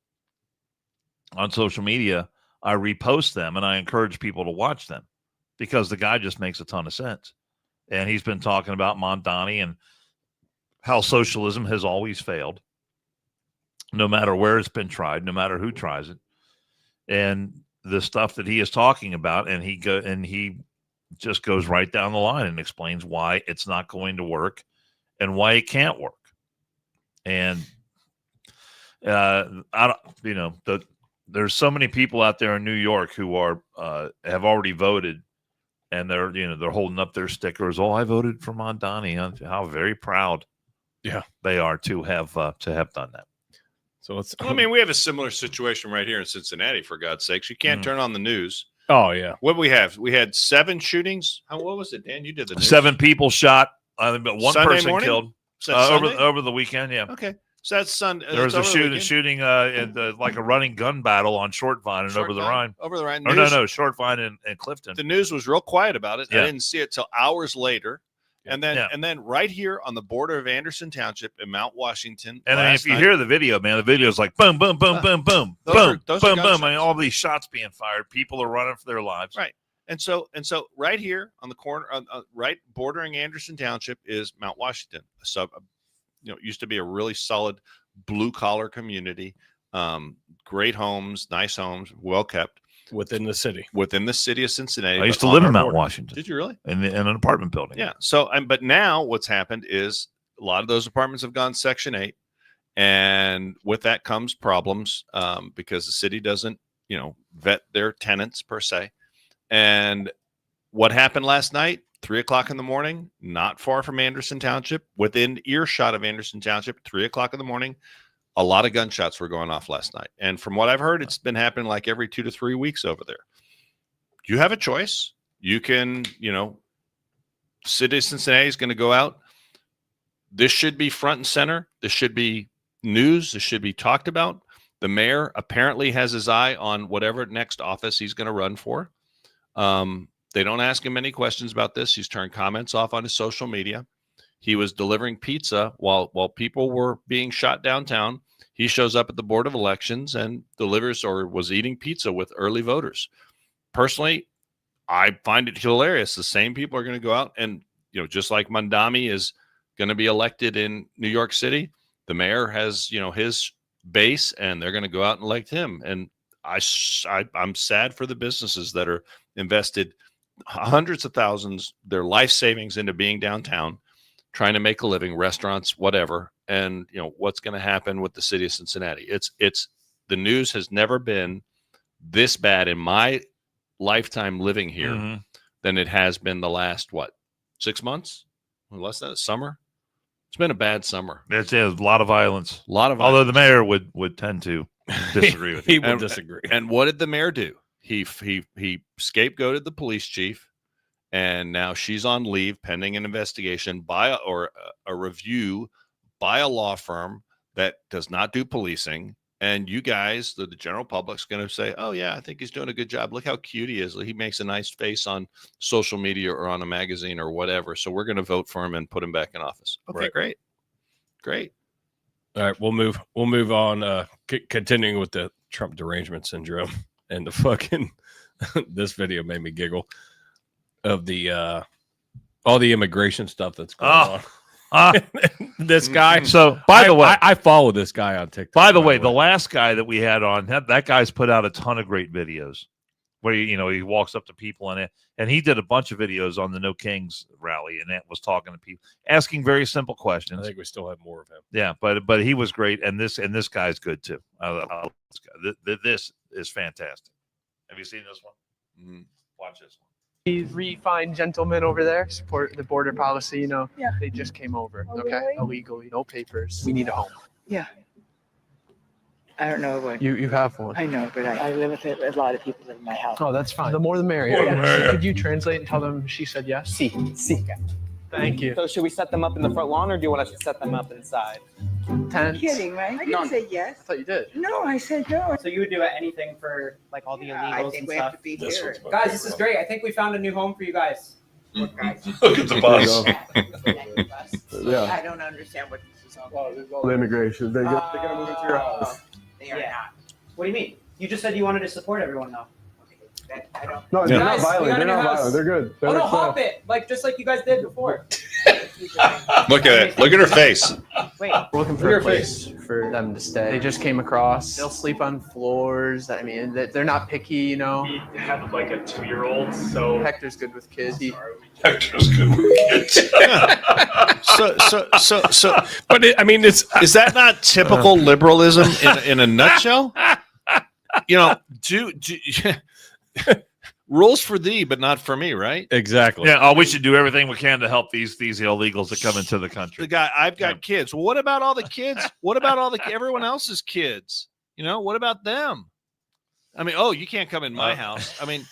on social media, I repost them and I encourage people to watch them because the guy just makes a ton of sense. And he's been talking about Mondani and how socialism has always failed, no matter where it's been tried, no matter who tries it. And the stuff that he is talking about, and he just goes right down the line and explains why it's not going to work and why it can't work. And there's so many people out there in New York who are have already voted, and they're holding up their stickers. Oh, I voted for Mondani. How very proud, they are to have done that. So it's. I mean, we have a similar situation right here in Cincinnati. For God's sakes, you can't turn on the news. Oh yeah. What we have? We had 7 shootings. What was it, Dan? You did the news. 7 people shot. But one Sunday person morning? killed over the weekend. Yeah. Okay. So that's Sunday. There was a shooting like a running gun battle on Short Vine and over the Rhine. Over the Rhine. No, Short Vine and Clifton. The news was real quiet about it. Yeah. I didn't see it till hours later. And then right here on the border of Anderson Township in Mount Washington. And then if you hear the video, man, the video is like boom, boom, boom, boom, boom, boom, boom, boom. I mean, all these shots being fired. People are running for their lives. Right. And so right here on the corner, right bordering Anderson Township is Mount Washington. Used to be a really solid blue collar community. Great homes, nice homes, well kept. Within the city of Cincinnati. I used to live in Mount Washington. Did you really? In an apartment building. Yeah. So, but now what's happened is a lot of those apartments have gone Section 8, and with that comes problems because the city doesn't, vet their tenants per se. And what happened last night? 3:00 in the morning, not far from Anderson Township, within earshot of Anderson Township, 3:00 in the morning. A lot of gunshots were going off last night. And from what I've heard, it's been happening like every 2 to 3 weeks over there. You have a choice. You can, city of Cincinnati is going to go out. This should be front and center. This should be news. This should be talked about. The mayor apparently has his eye on whatever next office he's going to run for. They don't ask him any questions about this. He's turned comments off on his social media. He was delivering pizza while people were being shot downtown. He shows up at the Board of Elections and delivers or was eating pizza with early voters. Personally, I find it hilarious. The same people are going to go out and, just like Mondani is going to be elected in New York City, the mayor has, his base, and they're going to go out and elect him. And I'm sad for the businesses that are invested hundreds of thousands, their life savings into being downtown, trying to make a living, restaurants, whatever. And what's going to happen with the city of Cincinnati. It's the news has never been this bad in my lifetime living here Mhm. than it has been the last, 6 months? Less than a summer? It's been a bad summer. It's a lot of violence. A lot of Although violence. the mayor would tend to disagree with you. He will disagree. And what did the mayor do? He scapegoated the police chief, and now she's on leave pending an investigation by a review by a law firm that does not do policing. And you guys, the general public's going to say, "Oh yeah, I think he's doing a good job. Look how cute he is. He makes a nice face on social media or on a magazine or whatever. So we're going to vote for him and put him back in office." Okay, Right. great. All right, we'll move on. Continuing with the Trump derangement syndrome and the fucking this video made me giggle of the all the immigration stuff that's going on. This guy. So, by the way, I follow this guy on TikTok. by the way, the last guy that we had on, that guy's put out a ton of great videos where he walks up to people and he did a bunch of videos on the No Kings rally and that was talking to people, asking very simple I questions. think we still have more of him. Yeah, but he was great, and this guy's good too. I love this guy. This is fantastic. Have you seen this one? Mhm. Watch this one. These refined gentlemen over there support the border policy. Yeah. They just came over. Oh, Okay, really? illegally, no papers. We need a home. I don't know what. You have one. I know, but I live with it. A lot of people live in my house. Oh, that's fine. The more the merrier. More the merrier. Could you translate and tell them she said yes? See. Thank you. So should we set them up in the front lawn, or do you want us to set them up inside? Tents. Kidding, right? I didn't say yes. I thought you did. No, I said no. So you would do anything for like all the Yeah, illegals I think and we have stuff? to be This here. one's Guys, this is great. I think we found a new home for you guys. Look, guys, Look at the bus. I don't understand what this is all about. The immigration. They're gonna move into your house. They are Yeah. not. What do you mean? You just said you wanted to support everyone, though. I don't. No, they're Guys, not we violent. got a They're new not house. violent. They're good. They're Oh no, like hop it, just like you guys did before. Look at it. Look at her face. Wait, We're looking for Your a place for them to stay. They just came across. They'll sleep on floors. I mean, they're not picky, We have like a 2-year-old, so Hector's good with kids. Hector's good with kids. So But it's is that not typical liberalism in a nutshell? Do rules for thee, but not for me, right? exactly. Yeah. Oh, we should do everything we can to help these illegals that come into the country. The guy, I've got kids. Well, what about all the kids? What about everyone else's kids? What about them? I mean, you can't come in my house. I mean,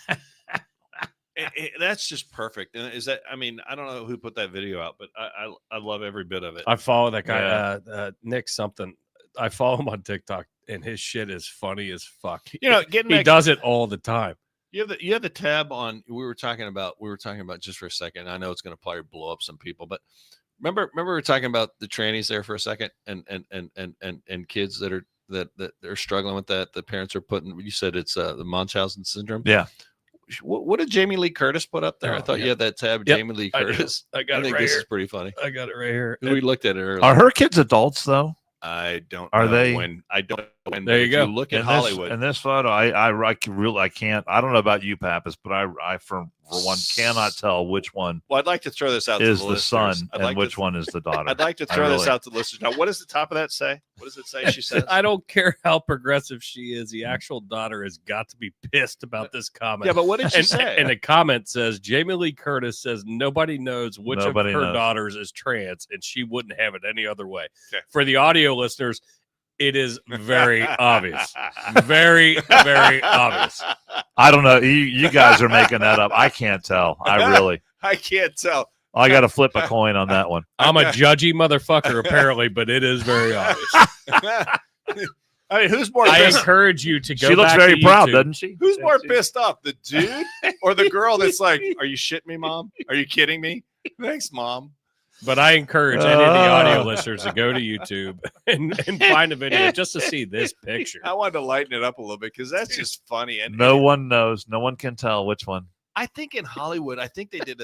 that's just perfect. And is that? I mean, I don't know who put that video out, but I love every bit of it. I follow that guy, Nick something. I follow him on TikTok, and his shit is funny as fuck. Getting He back, does it all the time. you have the tab on. We were talking about just for a second. I know it's going to probably blow up some people, but remember we were talking about the trannies there for a second, and kids that are struggling with that. The parents are putting. You said it's the Munchausen syndrome. Yeah. What did Jamie Lee Curtis put up there? I thought you had that tab, Yep, Jamie Lee I do. Curtis. I got it think right this here. is pretty funny. I got it right here. We looked at it earlier. Are her kids adults though? I don't Are know they? when I don't know when. There but you if go. look at In Hollywood. this photo, I can't. I don't know about you, Pappas, but I for one cannot tell which one Well, I'd like to throw this out is to the the son listeners. and which one is the daughter. I'd like to I throw this really- out to the listeners. Now, what does the top of that say? What does it say? She says. I don't care how progressive she is. The actual daughter has got to be pissed about this comment. Yeah, but what did she and, say? and the comment says Jamie Lee Curtis says nobody knows which Nobody of her knows. daughters is trans, and she wouldn't have it any other way. Okay. For the audio listeners, it is very obvious. Very, very obvious. I don't know. You guys are making that up. I can't tell. I can't tell. I got to flip a coin on that one. I'm a judgy motherfucker, apparently, but it is very obvious. I mean, who's more I pissed? encourage you to go She looks back very to proud, YouTube. doesn't she? Who's more pissed off, the dude or the girl that's like, "Are you shitting me, mom? Are you kidding me? Thanks, mom." But I encourage any of the audio listeners to go to YouTube and find a video just to see this picture. I wanted to lighten it up a little bit because that's just funny. And No one knows. No one can tell which one. I think in Hollywood, I think they did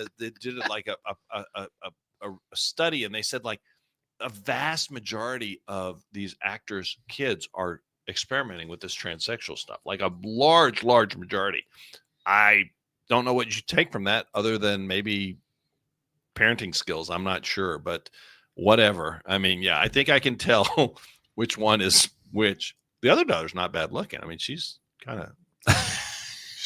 like a study, and they said like a vast majority of these actors' kids are experimenting with this transsexual stuff. Like a large majority. I don't know what you take from that, other than maybe parenting skills. I'm not sure, but whatever. I mean, yeah, I think I can tell which one is which The other daughter's not bad looking. I mean, she's kind of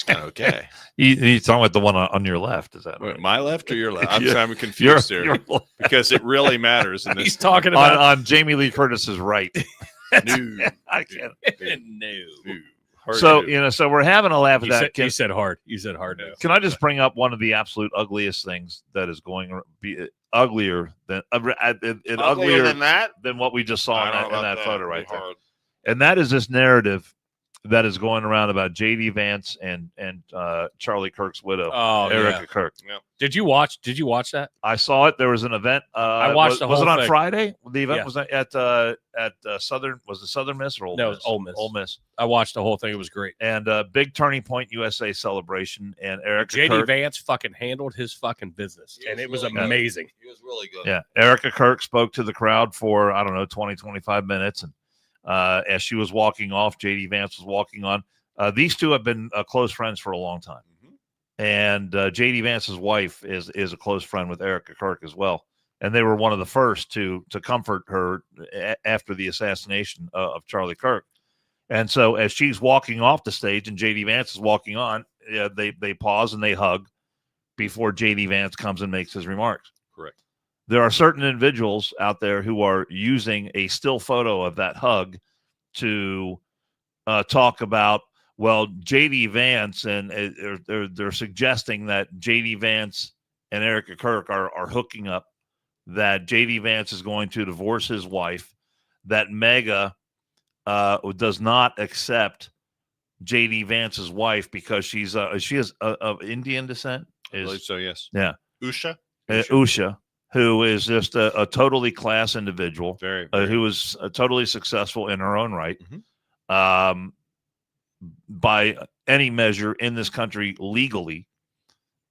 okay. You talking about the one on your left? Is that right? My left or your left? I'm Yeah. sorry, I'm confused Your here because it really matters. In this. He's talking about on Jamie Lee Curtis's right. No, I can't. no. So so we're having a laugh at that. You said hard. You said hard. No. Can I just bring up one of the absolute ugliest things that is going to be uglier than uglier than that? than what we just saw in that photo right there? Hard. And that is this narrative that is going around about J.D. Vance and Charlie Kirk's widow, Erica Kirk. Yeah. Did you watch that? I saw it. There was an event. I watched was it on thing. Friday? The event was at Southern. Was it Southern Miss or Ole Miss? No, it was Ole Miss. Ole Miss. I watched the whole thing. It was great. And big Turning Point USA celebration. And Erica J.D. Kirk, Vance fucking handled his fucking business, and it was really amazing. He was really good. Yeah, Erica Kirk spoke to the crowd for 20, 25 minutes, and as she was walking off, J.D. Vance was walking on. These two have been close friends for a long time. And J.D. Vance's wife is a close friend with Erica Kirk as well. And they were one of the first to comfort her after the assassination of Charlie Kirk. And so as she's walking off the stage and J.D. Vance is walking on, they pause and they hug before J.D. Vance comes and makes his remarks. Correct. There are certain individuals out there who are using a still photo of that hug to talk about, well, J.D. Vance, and they're suggesting that J.D. Vance and Erica Kirk are hooking up, that J.D. Vance is going to divorce his wife, that Mega does not accept J.D. Vance's wife because she is of Indian descent. I believe so, yes. Yeah. Usha, who is just a totally class individual, very who is totally successful in her own right. Mm-hmm. By any measure in this country legally,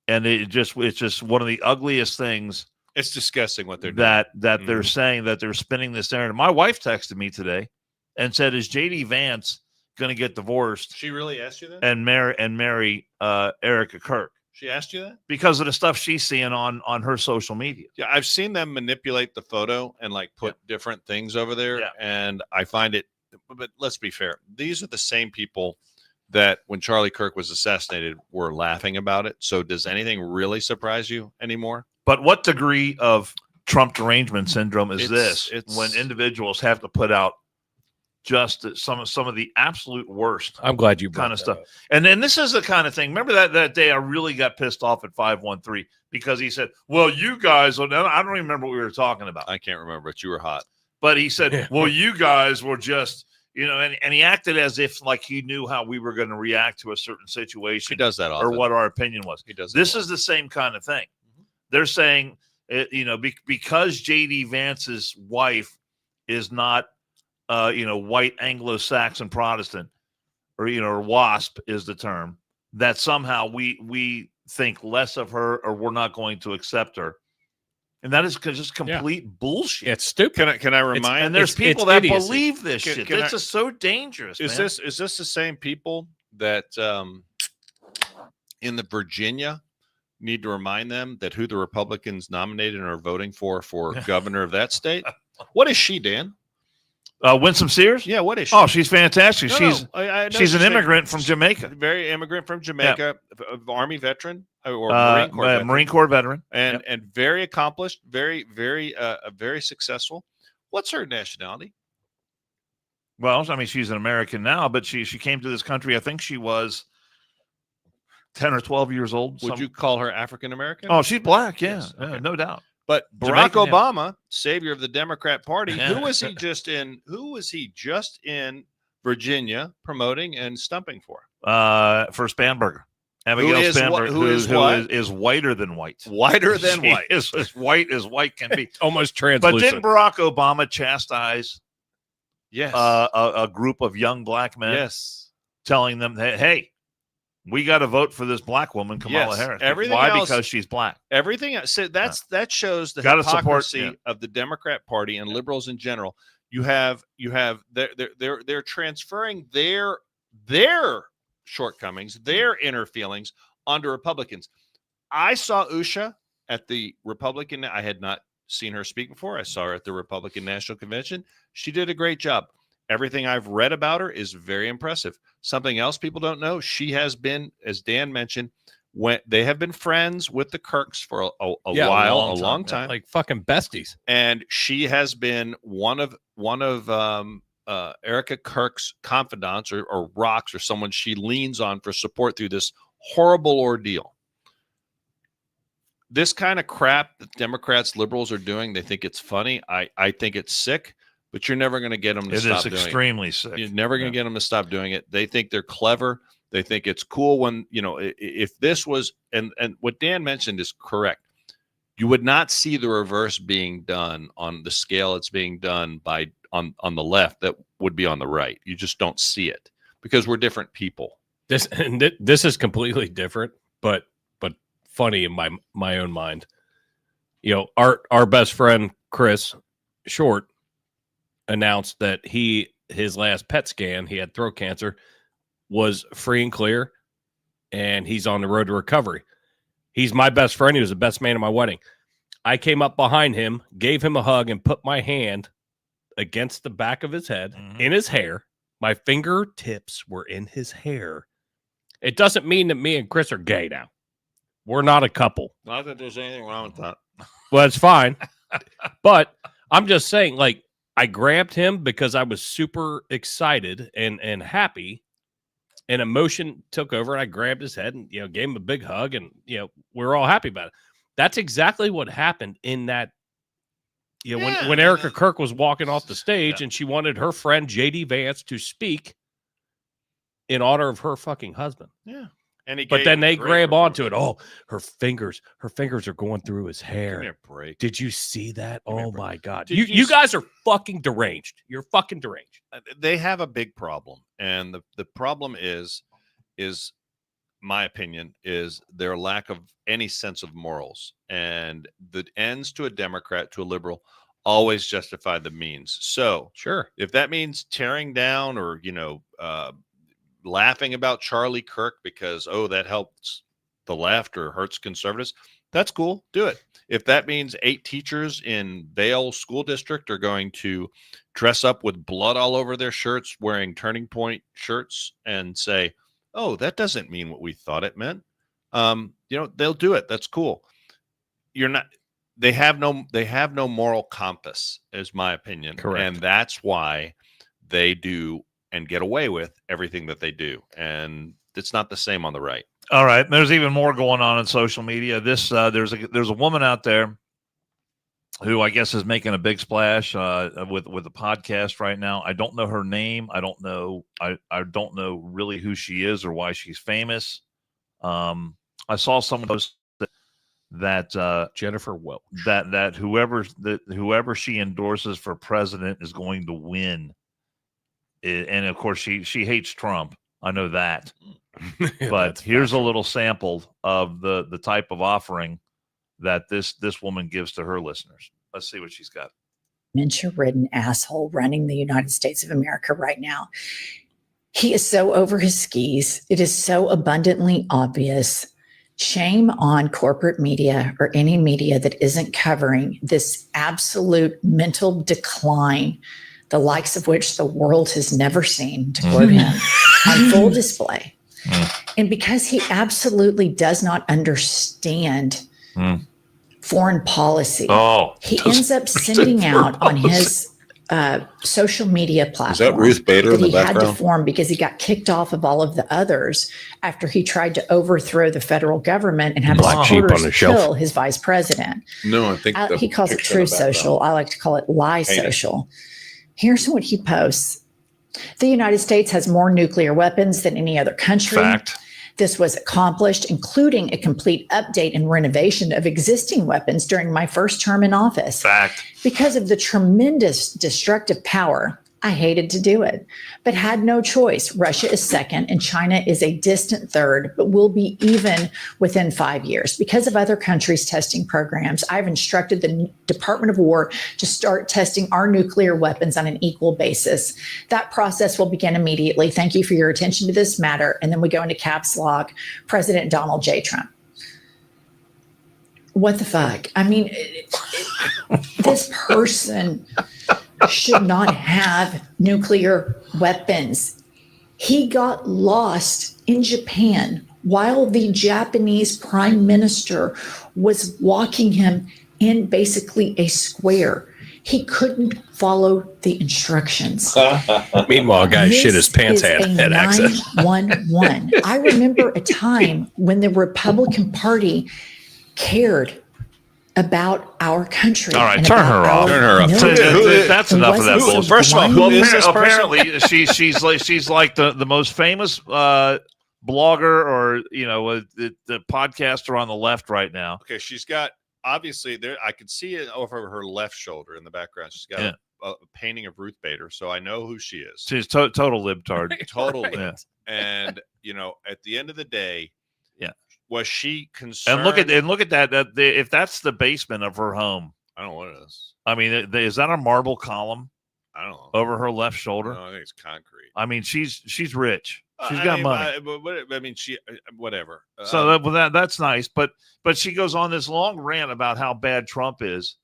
and it's just one of the ugliest things. It's disgusting what they're doing. Mm-hmm. They're saying that they're spinning this narrative. My wife texted me today and said, "Is J.D. Vance going to get divorced?" She really asked you that? And marry Erica Kirk. She asked you that because of the stuff she's seeing on her social media. Yeah, I've seen them manipulate the photo and put different things over there, and I find it. But let's be fair. These are the same people that when Charlie Kirk was assassinated were laughing about it. So does anything really surprise you anymore? But what degree of Trump derangement syndrome is this when individuals have to put out just some of the absolute worst? I'm glad you brought kind of that stuff. up. And then this is the kind of thing. Remember that day I really got pissed off at 513 because he said, well, you guys, I don't even remember what we were talking about. I can't remember, but you were hot. But he said, well, you guys were just, and he acted as if like he knew how we were going to react to a certain situation. He does that often. Or what our opinion was. He does. This is the same kind of thing. Mm-hmm. They're saying, because J.D. Vance's wife is not, white Anglo-Saxon Protestant, or WASP is the term, that somehow we think less of her or we're not going to accept her. And that is just complete bullshit. It's stupid. Can I remind? And there's people that believe this shit. It's just so dangerous. Is this the same people that in the Virginia need to remind them that who the Republicans nominated and are voting for governor of that state? What is she, Dan? Winsome Sears? Yeah, what is she? Oh, she's fantastic. I she's an immigrant from Jamaica. Very immigrant from Jamaica, Army veteran or Marine Corps veteran, and very accomplished, very successful. What's her nationality? Well, I mean, she's an American now, but she came to this country. I think she was 10 or 12 years old. Would you call her African American? Oh, she's black. Yeah, yes. Okay. No doubt. But Barack Jamaican, Obama, savior of the Democrat Party, who was he just in Virginia promoting and stumping for? For Spanberger. Abigail Spanberger, who is whiter than white. Whiter than white. Is as white as white can be. Almost translucent. But didn't Barack Obama chastise yes. A group of young black men? Yes. Telling them, hey, we got to vote for this black woman, Kamala Harris. Why? Because she's black. Everything else, so that shows the hypocrisy of the Democrat Party and liberals in general. You have they're transferring their shortcomings, their inner feelings onto Republicans. I saw Usha at the Republican. I had not seen her speak before. I saw her at the Republican National Convention. She did a great job. Everything I've read about her is very impressive. Something else people don't know, she has been, as Dan mentioned, when they have been friends with the Kirks for a while, a long time, like fucking besties. And she has been one of Erica Kirk's confidants or rocks or someone she leans on for support through this horrible ordeal. This kind of crap that Democrats, liberals are doing, they think it's funny. I think it's sick, but you're never going to get them to stop doing it. It is extremely sick. You're never going to get them to stop doing it. They think they're clever. They think it's cool when, if this was, and what Dan mentioned is correct. You would not see the reverse being done on the scale it's being done by on the left that would be on the right. You just don't see it because we're different people. This is completely different, but funny in my own mind. Our best friend Chris Short announced that his last PET scan, he had throat cancer, was free and clear, and he's on the road to recovery. He's my best friend. He was the best man at my wedding. I came up behind him, gave him a hug, and put my hand against the back of his head, in his hair. My fingertips were in his hair. It doesn't mean that me and Chris are gay now. We're not a couple. Not that there's anything wrong with that. Well, it's fine. But I'm just saying, like, I grabbed him because I was super excited and happy, and emotion took over, and I grabbed his head and, gave him a big hug, and, we're all happy about it. That's exactly what happened in that, when Erica Kirk was walking off the stage and she wanted her friend J.D. Vance to speak in honor of her fucking husband. Yeah. But then they grab onto it. Oh, her fingers are going through his hair. Give me a break. Did you see that? Oh my God. You guys are fucking deranged. You're fucking deranged. They have a big problem. And the problem is my opinion, is their lack of any sense of morals. And the ends to a Democrat, to a liberal, always justify the means. So sure, if that means tearing down or, laughing about Charlie Kirk because, that helps the left or hurts conservatives, that's cool. Do it. If that means 8 teachers in Vail School District are going to dress up with blood all over their shirts, wearing Turning Point shirts, and say, that doesn't mean what we thought it meant, they'll do it. That's cool. They have no moral compass, is my opinion. Correct. And that's why they do and get away with everything that they do. And it's not the same on the right. All right. There's even more going on in social media. There's a woman out there who I guess is making a big splash with a podcast right now. I don't know her name. I don't know really who she is or why she's famous. I saw someone post that Jennifer Welch, that whoever she endorses for president is going to win. And of course she hates Trump. I know that. But here's a little sample of the type of offering that this woman gives to her listeners. Let's see what she's got. Dementia-ridden asshole running the United States of America right now. He is so over his skis. It is so abundantly obvious. Shame on corporate media or any media that isn't covering this absolute mental decline, the likes of which the world has never seen, to quote him, on full display. And because he absolutely does not understand foreign policy, he ends up sending out on his social media platform Is that Ruth Bader in the he had to background? form because he got kicked off of all of the others after he tried to overthrow the federal government and have Black his sheep on supporters the shelf. kill his vice president. No, I think He calls it True Social. I like to call it Lie Hate it. Social. Here's what he posts. The United States has more nuclear weapons than any other country. Fact. This was accomplished, including a complete update and renovation of existing weapons during my first term in office. Fact. Because of the tremendous destructive power, I hated to do it, but had no choice. Russia is second and China is a distant third, but will be even within 5 years. Because of other countries' testing programs, I've instructed the Department of War to start testing our nuclear weapons on an equal basis. That process will begin immediately. Thank you for your attention to this matter. And then we go into caps lock, President Donald J. Trump. What the fuck? I mean, this person should not have nuclear weapons. He got lost in Japan while the Japanese prime minister was walking him in basically a square. He couldn't follow the instructions. Meanwhile, guy shit his pants This is had a access. 911. I remember a time when the Republican Party cared about our country. All right, and turn about her off. our Turn her off. military. That's It enough of that wasn't so bullshit. First of all, who blinding. is this person? Apparently, she's like the most famous blogger or the podcaster on the left right now. Okay, she's got obviously there. I could see it over her left shoulder in the background. She's got a painting of Ruth Bader, so I know who she is. She's total libtard. Total Right. lib. And at the end of the day, Yeah. was she concerned? And look at that. If that's the basement of her home, I don't know what it is. I mean, is that a marble column I don't know. over her left shoulder? No, I think it's concrete. I mean, she's rich. She's I got mean, money. I mean, she whatever. So that's nice. But she goes on this long rant about how bad Trump is.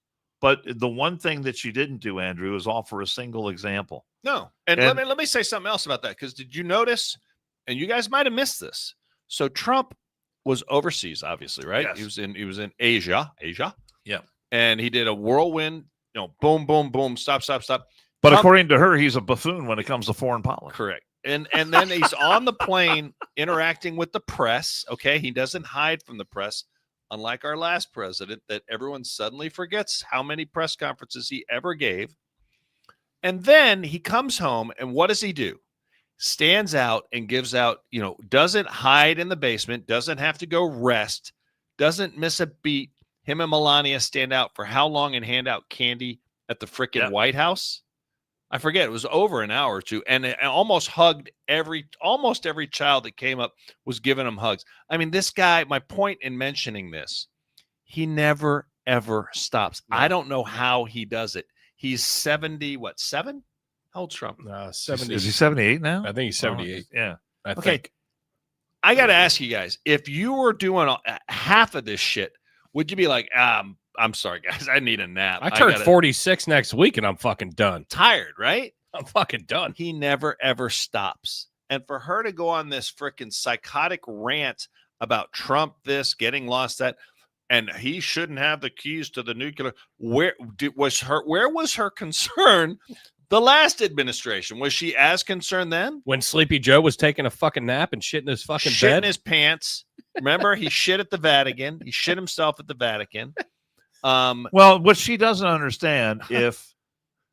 But the one thing that she didn't do, Andrew, is offer a single example. No, and let me say something else about that, because did you notice? And you guys might have missed this. So Trump was overseas, obviously, right? Yes. He was in Asia. Yeah. And he did a whirlwind, boom, boom, boom, stop. But Trump- according to her, he's a buffoon when it comes to foreign policy. Correct. And then he's on the plane interacting with the press. Okay. He doesn't hide from the press, unlike our last president, that everyone suddenly forgets how many press conferences he ever gave. And then he comes home, and what does he do? Stands out and gives out, doesn't hide in the basement, doesn't have to go rest, doesn't miss a beat. Him and Melania stand out for how long and hand out candy at the frickin' White House? I forget. It was over an hour or two, and almost hugged almost every child that came up was giving him hugs. I mean, this guy, my point in mentioning this, he never, ever stops. I don't know how he does it. He's 7? How old's Trump? 70. Is he 78 now? I think he's 78. Yeah. I Okay. think. I got to ask you guys, if you were doing half of this shit, would you be like, I'm sorry, guys, I need a nap. I turn gotta- 46 next week and I'm fucking done. Tired, right? I'm fucking done. He never, ever stops. And for her to go on this freaking psychotic rant about Trump this, getting lost that, and he shouldn't have the keys to the nuclear, where was her concern the last administration? Was she as concerned then? When Sleepy Joe was taking a fucking nap and shit in his fucking Shit bed. in his pants. Remember, he shit at the Vatican. He shit himself at the Vatican. Well, what she doesn't understand, if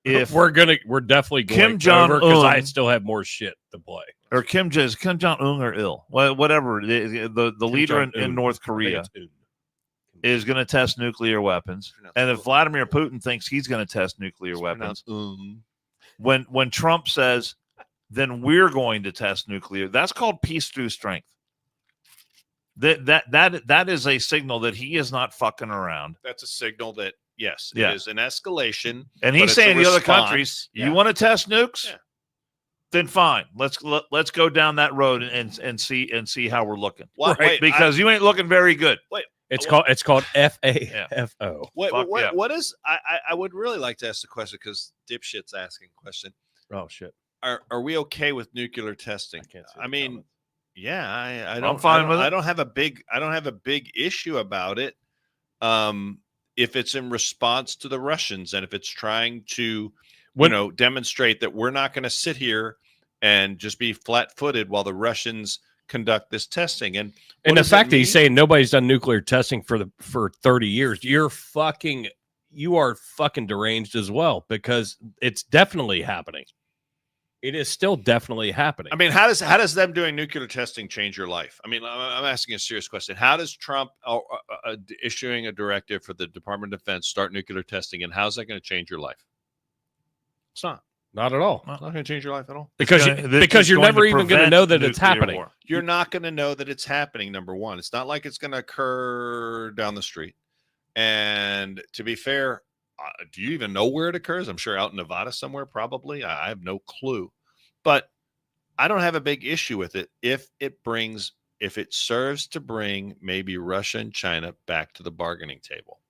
we're definitely going Kim Jong-un, because I still have more shit to play. or Kim Jong-un or ill, whatever the leader in Jong-un. North I Korea think it's is going to test nuclear weapons, and if Vladimir Putin thinks he's going to test nuclear weapons, when Trump says, then we're going to test nuclear, that's called peace through strength. That is a signal that he is not fucking around. That's a signal that, yes, Yeah. it is an escalation. And but he's it's a saying to the other response. countries, Yeah. you want to test nukes? Yeah. Then fine. Let's go down that road and see how we're looking. What? Wait, because you ain't looking very good. It's called FAFO. What is? I would really like to ask the question, because dipshit's asking a question. Oh shit. Are we okay with nuclear testing? I mean, yeah, I don't. I'm fine with it. I don't have a big issue about it. If it's in response to the Russians, and if it's trying to, demonstrate that we're not going to sit here and just be flat-footed while the Russians conduct this testing. And the fact that he's saying nobody's done nuclear testing for 30 years, you are fucking deranged as well, because it's definitely happening. It is still definitely happening. I mean, how does them doing nuclear testing change your life? I mean, I'm asking a serious question. How does Trump issuing a directive for the Department of Defense start nuclear testing, and how's that going to change your life? It's not at all. It's not going to change your life at all. Because you're never even going to know that it's happening. You're not going to know that it's happening. Number one, it's not like it's going to occur down the street. And to be fair, do you even know where it occurs? I'm sure out in Nevada somewhere, probably. I have no clue. But I don't have a big issue with it if it serves to bring maybe Russia and China back to the bargaining table.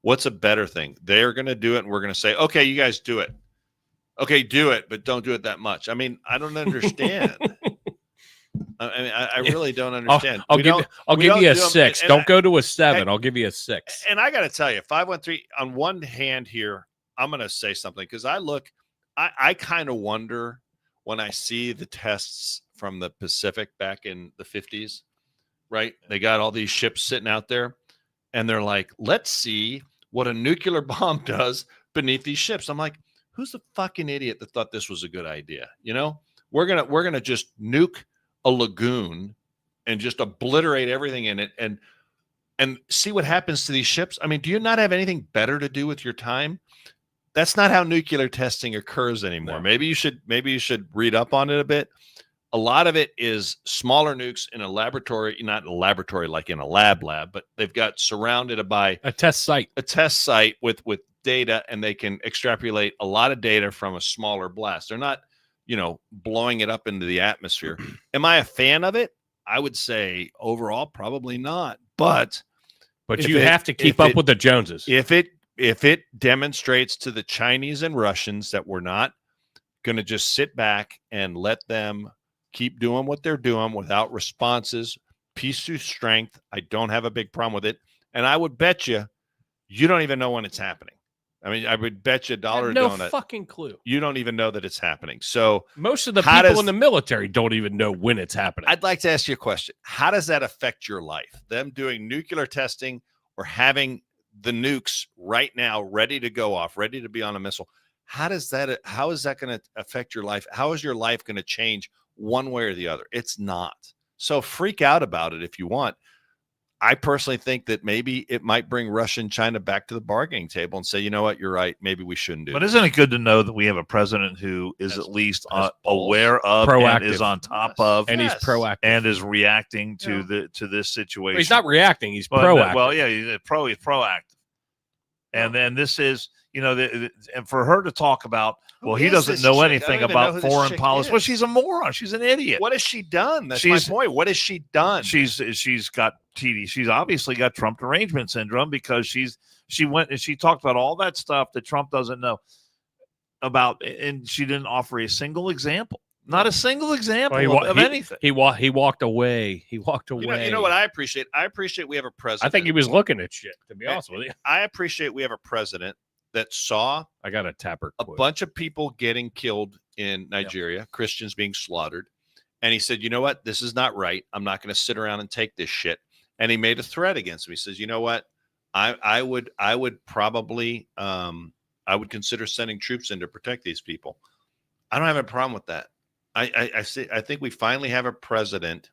What's a better thing? They're going to do it, and we're going to say, okay, you guys do it. Okay, do it, but don't do it that much. I mean, I don't understand. I mean, I really don't understand. I'll give you a 6. Don't go to a 7. I'll give you a 6. And I got to tell you, 513. On one hand, here, I'm going to say something because I kind of wonder when I see the tests from the Pacific back in the 50s. Right? They got all these ships sitting out there, and they're like, "Let's see what a nuclear bomb does beneath these ships." I'm like, who's the fucking idiot that thought this was a good idea? You know, we're gonna just nuke a lagoon and just obliterate everything in it and see what happens to these ships. I mean, do you not have anything better to do with your time? That's not how nuclear testing occurs anymore. No. Maybe you should read up on it a bit. A lot of it is smaller nukes in a laboratory, not a laboratory like in a lab, but they've got surrounded by a test site with data, and they can extrapolate a lot of data from a smaller blast. They're not, blowing it up into the atmosphere. Am I a fan of it? I would say overall, probably not. But you have to keep up with the Joneses. If it demonstrates to the Chinese and Russians that we're not going to just sit back and let them keep doing what they're doing without responses, peace through strength, I don't have a big problem with it. And I would bet you don't even know when it's happening. I mean, I would bet you $1 a donut. No fucking clue. You don't even know that it's happening. So most of the people in the military don't even know when it's happening. I'd like to ask you a question. How does that affect your life? Them doing nuclear testing or having the nukes right now ready to go off, ready to be on a missile. How is that going to affect your life? How is your life going to change one way or the other? It's not. So freak out about it if you want. I personally think that maybe it might bring Russia and China back to the bargaining table and say, you know what, you're right. Maybe we shouldn't do But this. isn't it good to know that we have a president who is at least aware of proactive. And is on top of, and he's proactive and is reacting to this situation? Well, he's not reacting. He's proactive. Well, yeah, he's proactive. And then this is, and for her to talk about, well, he doesn't know anything about foreign policy. Well, she's a moron. She's an idiot. What has she done? That's my point. What has she done? She's got TD. She's obviously got Trump derangement syndrome because she went and she talked about all that stuff that Trump doesn't know about, and she didn't offer a single example. Not a single example of anything. He walked away. He walked away. You know what I appreciate? I appreciate we have a president. I think he was looking at shit, to be honest with you. I appreciate we have a president that saw I got a tapper a bunch of people getting killed in Nigeria, Christians being slaughtered. And he said, you know what? This is not right. I'm not going to sit around and take this shit. And he made a threat against him. He says, you know what? I would probably I would consider sending troops in to protect these people. I don't have a problem with that. I think we finally have a president.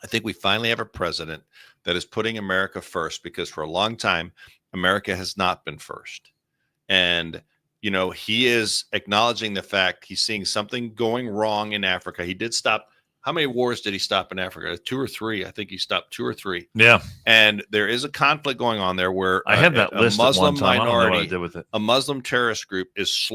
I think we finally have a president that is putting America first, because for a long time, America has not been first. And, he is acknowledging the fact he's seeing something going wrong in Africa. He did stop. How many wars did he stop in Africa? 2 or 3. I think he stopped 2 or 3. Yeah. And there is a conflict going on there where I had that list Muslim at one time. minority, I don't know what I did with it. a Muslim terrorist group is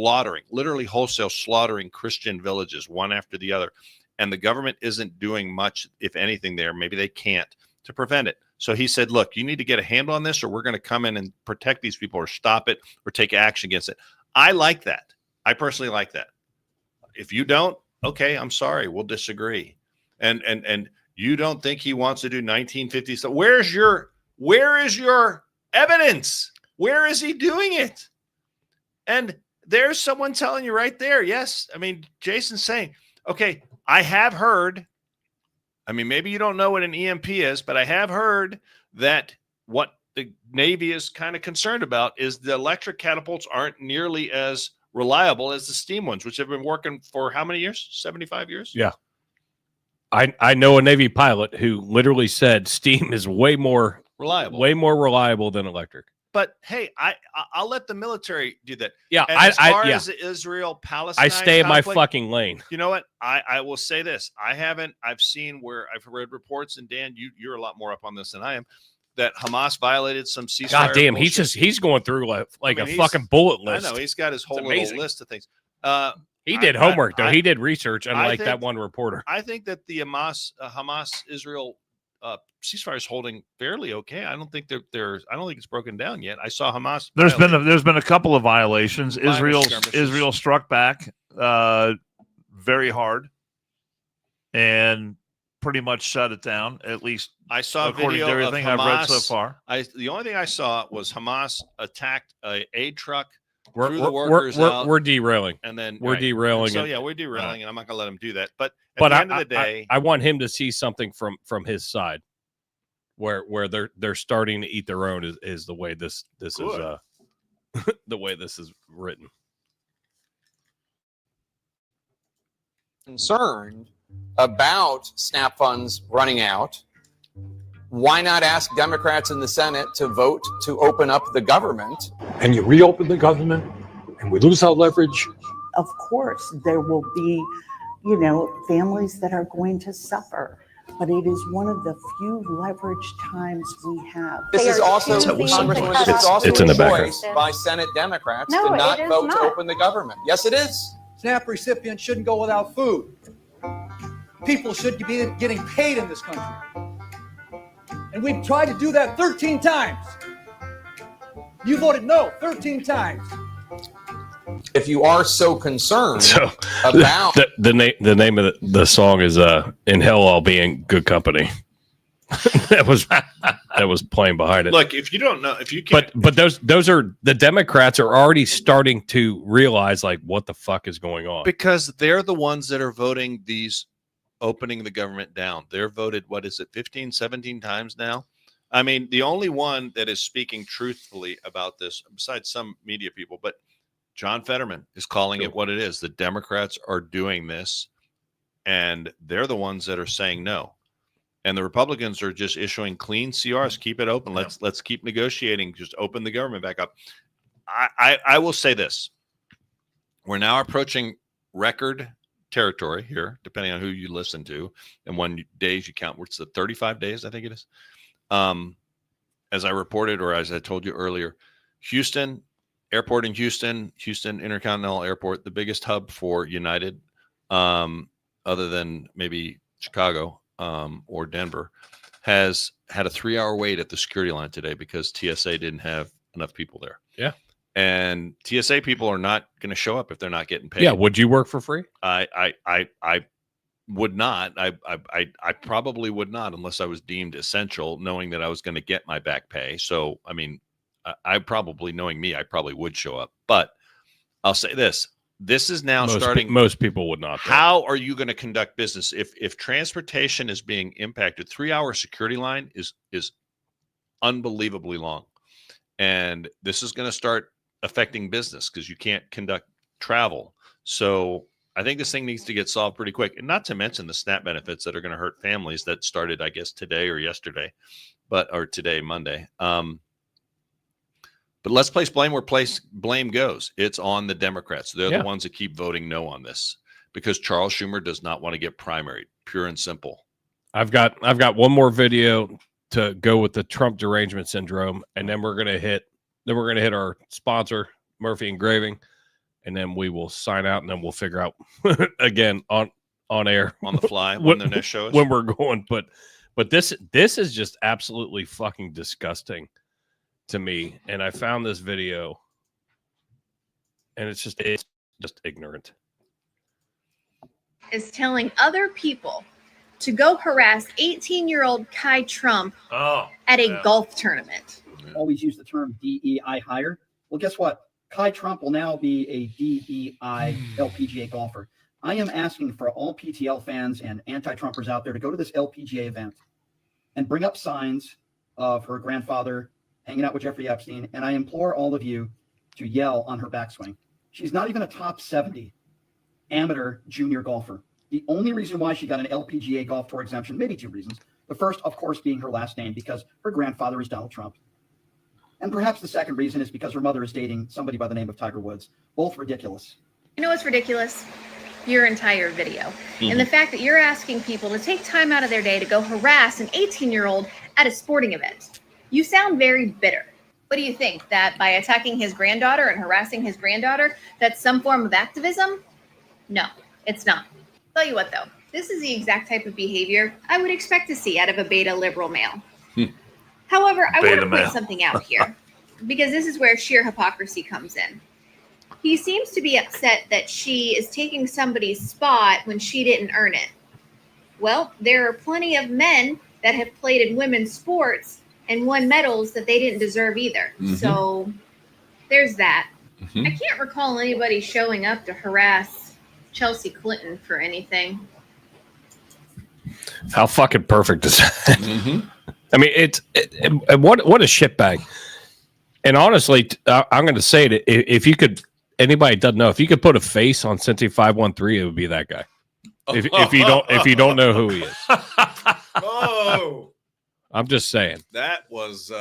literally wholesale slaughtering Christian villages one after the other. And the government isn't doing much, if anything, there. Maybe they can't, to prevent it. So he said, look, you need to get a handle on this, or we're going to come in and protect these people or stop it or take action against it. I like that. I personally like that. If you don't, okay, I'm sorry. We'll disagree. And you don't think he wants to do 1950s stuff. Where is your evidence? Where is he doing it? And there's someone telling you right there. Yes. I mean, Jason's saying, okay, I have heard, I mean, maybe you don't know what an EMP is, but I have heard that what the Navy is kind of concerned about is the electric catapults aren't nearly as reliable as the steam ones, which have been working for how many years? 75 years? Yeah. I know a Navy pilot who literally said steam is way more reliable than electric. But hey, I'll let the military do that. Yeah, and as far as the Israel-Palestine, I stay in my conflict, fucking lane. You know what? I will say this: I've seen where I've read reports, and Dan, you're a lot more up on this than I am, that Hamas violated some ceasefire. God damn, he's going through like a fucking bullet list. I know he's got his whole little list of things. He did homework though. He did research, unlike that one reporter. I think that the Hamas-Israel ceasefire is holding fairly okay. I don't think I don't think it's broken down yet. I saw Hamas. There's been a couple of violations. Israel struck back very hard and pretty much shut it down. At least I saw according video to everything of Hamas, I've read so far. The only thing I saw was Hamas attacked a aid truck. We're derailing, and then we're derailing. So yeah, we're derailing, and I'm not going to let him do that. But But at the end of the day, I want him to see something from his side, where they're starting to eat their own is the way this is the way this is written. Concerned about SNAP funds running out, why not ask Democrats in the Senate to vote to open up the government? And you reopen the government and we lose our leverage. Of course, there will be, families that are going to suffer. But it is one of the few leverage times we have. This is also, Congresswoman, this is also it's in the a choice by Senate Democrats to not vote to open the government. Yes, it is. SNAP recipients shouldn't go without food. People should be getting paid in this country. And we've tried to do that 13 times. You voted no 13 times. If you are so concerned about the name of the song is "In Hell I'll Be in Good Company." that was playing behind it. look, if you don't know, if you can't, but those are the Democrats are already starting to realize like what the fuck is going on, because they're the ones that are voting these opening the government down. They're voted, what is it, 15, 17 times now? I mean, the only one that is speaking truthfully about this, besides some media people, but John Fetterman is calling it what it is. The Democrats are doing this, and they're the ones that are saying no. And the Republicans are just issuing clean CRs. Keep it open. Let's keep negotiating. Just open the government back up. I will say this. We're now approaching record territory here, depending on who you listen to and when days you count. It's the 35 days, I think it is. As I reported, or as I told you earlier, Houston Airport in Houston Intercontinental Airport, the biggest hub for United, other than maybe Chicago or Denver, has had a 3-hour wait at the security line today because TSA didn't have enough people there. Yeah. And TSA people are not going to show up if they're not getting paid. Yeah. Would you work for free? I would not. I probably would not unless I was deemed essential, knowing that I was going to get my back pay. So, I mean, I probably, knowing me, I probably would show up. But I'll say this. This is now starting. Most people would not. How are you going to conduct business if transportation is being impacted? 3-hour security line is unbelievably long. And this is going to start affecting business because you can't conduct travel. So I think this thing needs to get solved pretty quick. And not to mention the SNAP benefits that are going to hurt families that started, I guess, today or yesterday, or today, Monday. But let's place blame where blame goes. It's on the Democrats. They're the ones that keep voting no on this because Charles Schumer does not want to get primaried. Pure and simple. I've got one more video to go with the Trump derangement syndrome, and then we're gonna hit our sponsor, Murphy Engraving, and then we will sign out, and then we'll figure out again on air on the fly when their next show is. When we're going. But this is just absolutely fucking disgusting to me. And I found this video, and it's just ignorant. Is telling other people to go harass 18-year-old Kai Trump at a golf tournament. Always use the term DEI hire. Well, guess what? Kai Trump will now be a DEI LPGA golfer. I am asking for all PTL fans and anti-Trumpers out there to go to this LPGA event and bring up signs of her grandfather hanging out with Jeffrey Epstein. And I implore all of you to yell on her backswing. She's not even a top 70 amateur junior golfer. The only reason why she got an LPGA Golf Tour exemption, maybe two reasons. The first, of course, being her last name, because her grandfather is Donald Trump. And perhaps the second reason is because her mother is dating somebody by the name of Tiger Woods. Both ridiculous. You know what's ridiculous? Your entire video. And the fact that you're asking people to take time out of their day to go harass an 18-year-old at a sporting event. You sound very bitter. What do you think? That by attacking his granddaughter and harassing his granddaughter, that's some form of activism? No, it's not. Tell you what, though, This is the exact type of behavior I would expect to see out of a beta liberal male. Hmm. However, I want Beta to male. point something out here, because this is where sheer hypocrisy comes in. He seems to be upset that she is taking somebody's spot when she didn't earn it. Well, there are plenty of men that have played in women's sports and won medals that they didn't deserve either. Mhm. So there's that. Mhm. I can't recall anybody showing up to harass Chelsea Clinton for anything. How fucking perfect is that? Mhm. I mean, what a shitbag. And honestly, I'm going to say it. If you could, anybody doesn't know, if you could put a face on Cincy 513, it would be that guy. If you don't know who he is, Oh, I'm just saying. that was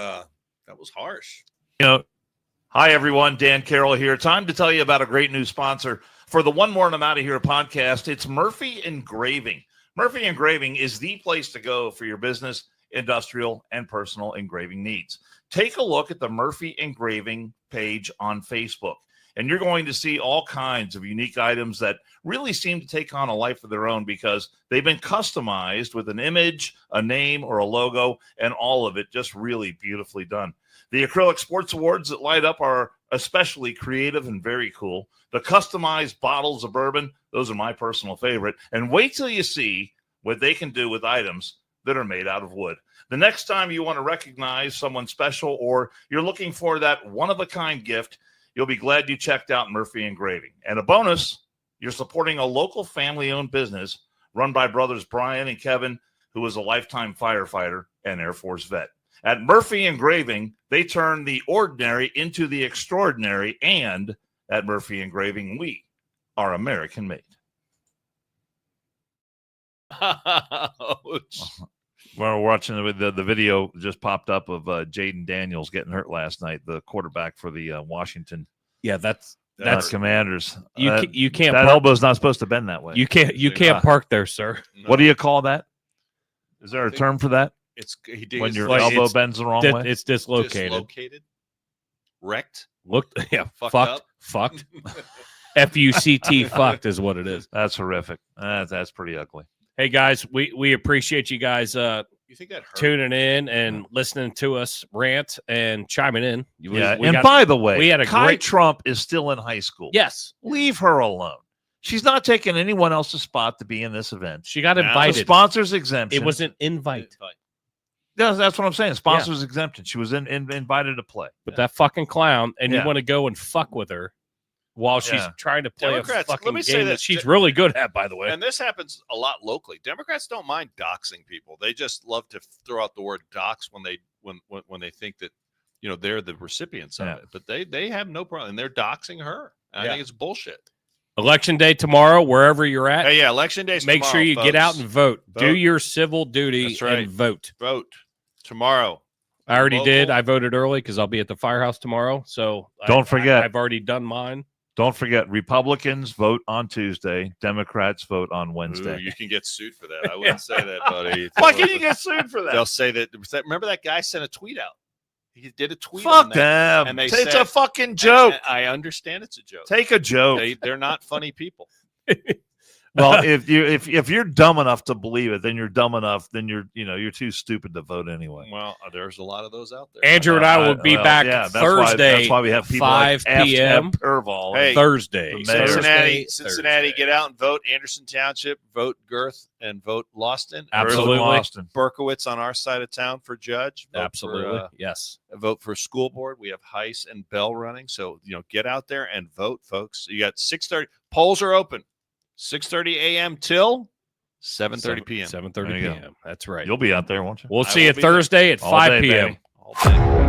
harsh. Hi everyone, Dan Carroll here. Time to tell you about a great new sponsor for the One More and I'm Out of Here podcast. It's Murphy Engraving. Murphy Engraving is the place to go for your business, industrial, and personal engraving needs. Take a look at the Murphy Engraving page on Facebook, and you're going to see all kinds of unique items that really seem to take on a life of their own because they've been customized with an image, a name, or a logo, and all of it just really beautifully done. The acrylic sports awards that light up are especially creative and very cool. The customized bottles of bourbon, those are my personal favorite. And wait till you see what they can do with items that are made out of wood. The next time you want to recognize someone special or you're looking for that one-of-a-kind gift, you'll be glad you checked out Murphy Engraving. And a bonus, you're supporting a local family-owned business run by brothers Brian and Kevin, who is a lifetime firefighter and Air Force vet. At Murphy Engraving, they turn the ordinary into the extraordinary, and at Murphy Engraving, we are American-made. We're watching the video just popped up of Jaden Daniels getting hurt last night, the quarterback for the Washington. Yeah, that's Commanders. You can't. That elbow's not supposed to bend that way. You can't park there, sir. What do you call that? Is there a term for that? It's when your elbow bends the wrong way. It's dislocated. Wrecked. Fucked up. Fucked. F-U-C-T. Fucked is what it is. That's horrific. That's pretty ugly. Hey guys, we appreciate you guys You think that hurt? tuning in and listening to us rant and chiming in. By the way, we had a Kai great Trump is still in high school. Yes. Leave her alone. She's not taking anyone else's spot to be in this event. She got The invited. sponsor's exemption. It was an invite. That's what I'm saying. Sponsor's exemption. She was invited to play. But that fucking clown, and Yeah. you want to go and fuck with her while she's trying to play Democrats, a fucking let me say game that this. she's really good at, by the way. And this happens a lot locally. Democrats don't mind doxing people. They just love to throw out the word dox when they think that they're the recipients of it. But they have no problem. And they're doxing her. And I think it's bullshit. Election day tomorrow, wherever you're at. Hey, yeah, election day. Make sure you get out and vote. Do your civil duty That's right. and vote. Vote tomorrow. I already did. I voted early because I'll be at the firehouse tomorrow. So Don't forget. I've already done mine. Don't forget, Republicans vote on Tuesday. Democrats vote on Wednesday. Ooh, you can get sued for that. I wouldn't say that, buddy. Why can you get sued for that? They'll say that. Remember that guy sent a tweet out. He did a tweet. Fuck on that, them. And they It's said, a fucking joke. I understand it's a joke. Take a joke. They're not funny people. Well, if you're dumb enough to believe it, then you're dumb enough. Then you're too stupid to vote anyway. Well, there's a lot of those out there. Andrew and I will be back Thursday. That's why we have people 5 like p.m. Perval. Hey, Thursday. Cincinnati, get out and vote. Anderson Township, vote Girth, and vote Lawston. Absolutely. Vote Berkowitz on our side of town for judge. Vote Absolutely. For, yes. Vote for school board. We have Heiss and Bell running. So, get out there and vote, folks. You got 6:30. Polls are open. 6:30 a.m. till 7:30 p.m. 7:30 p.m. That's right. You'll be out there, won't you? We'll see you Thursday at 5 p.m. All day.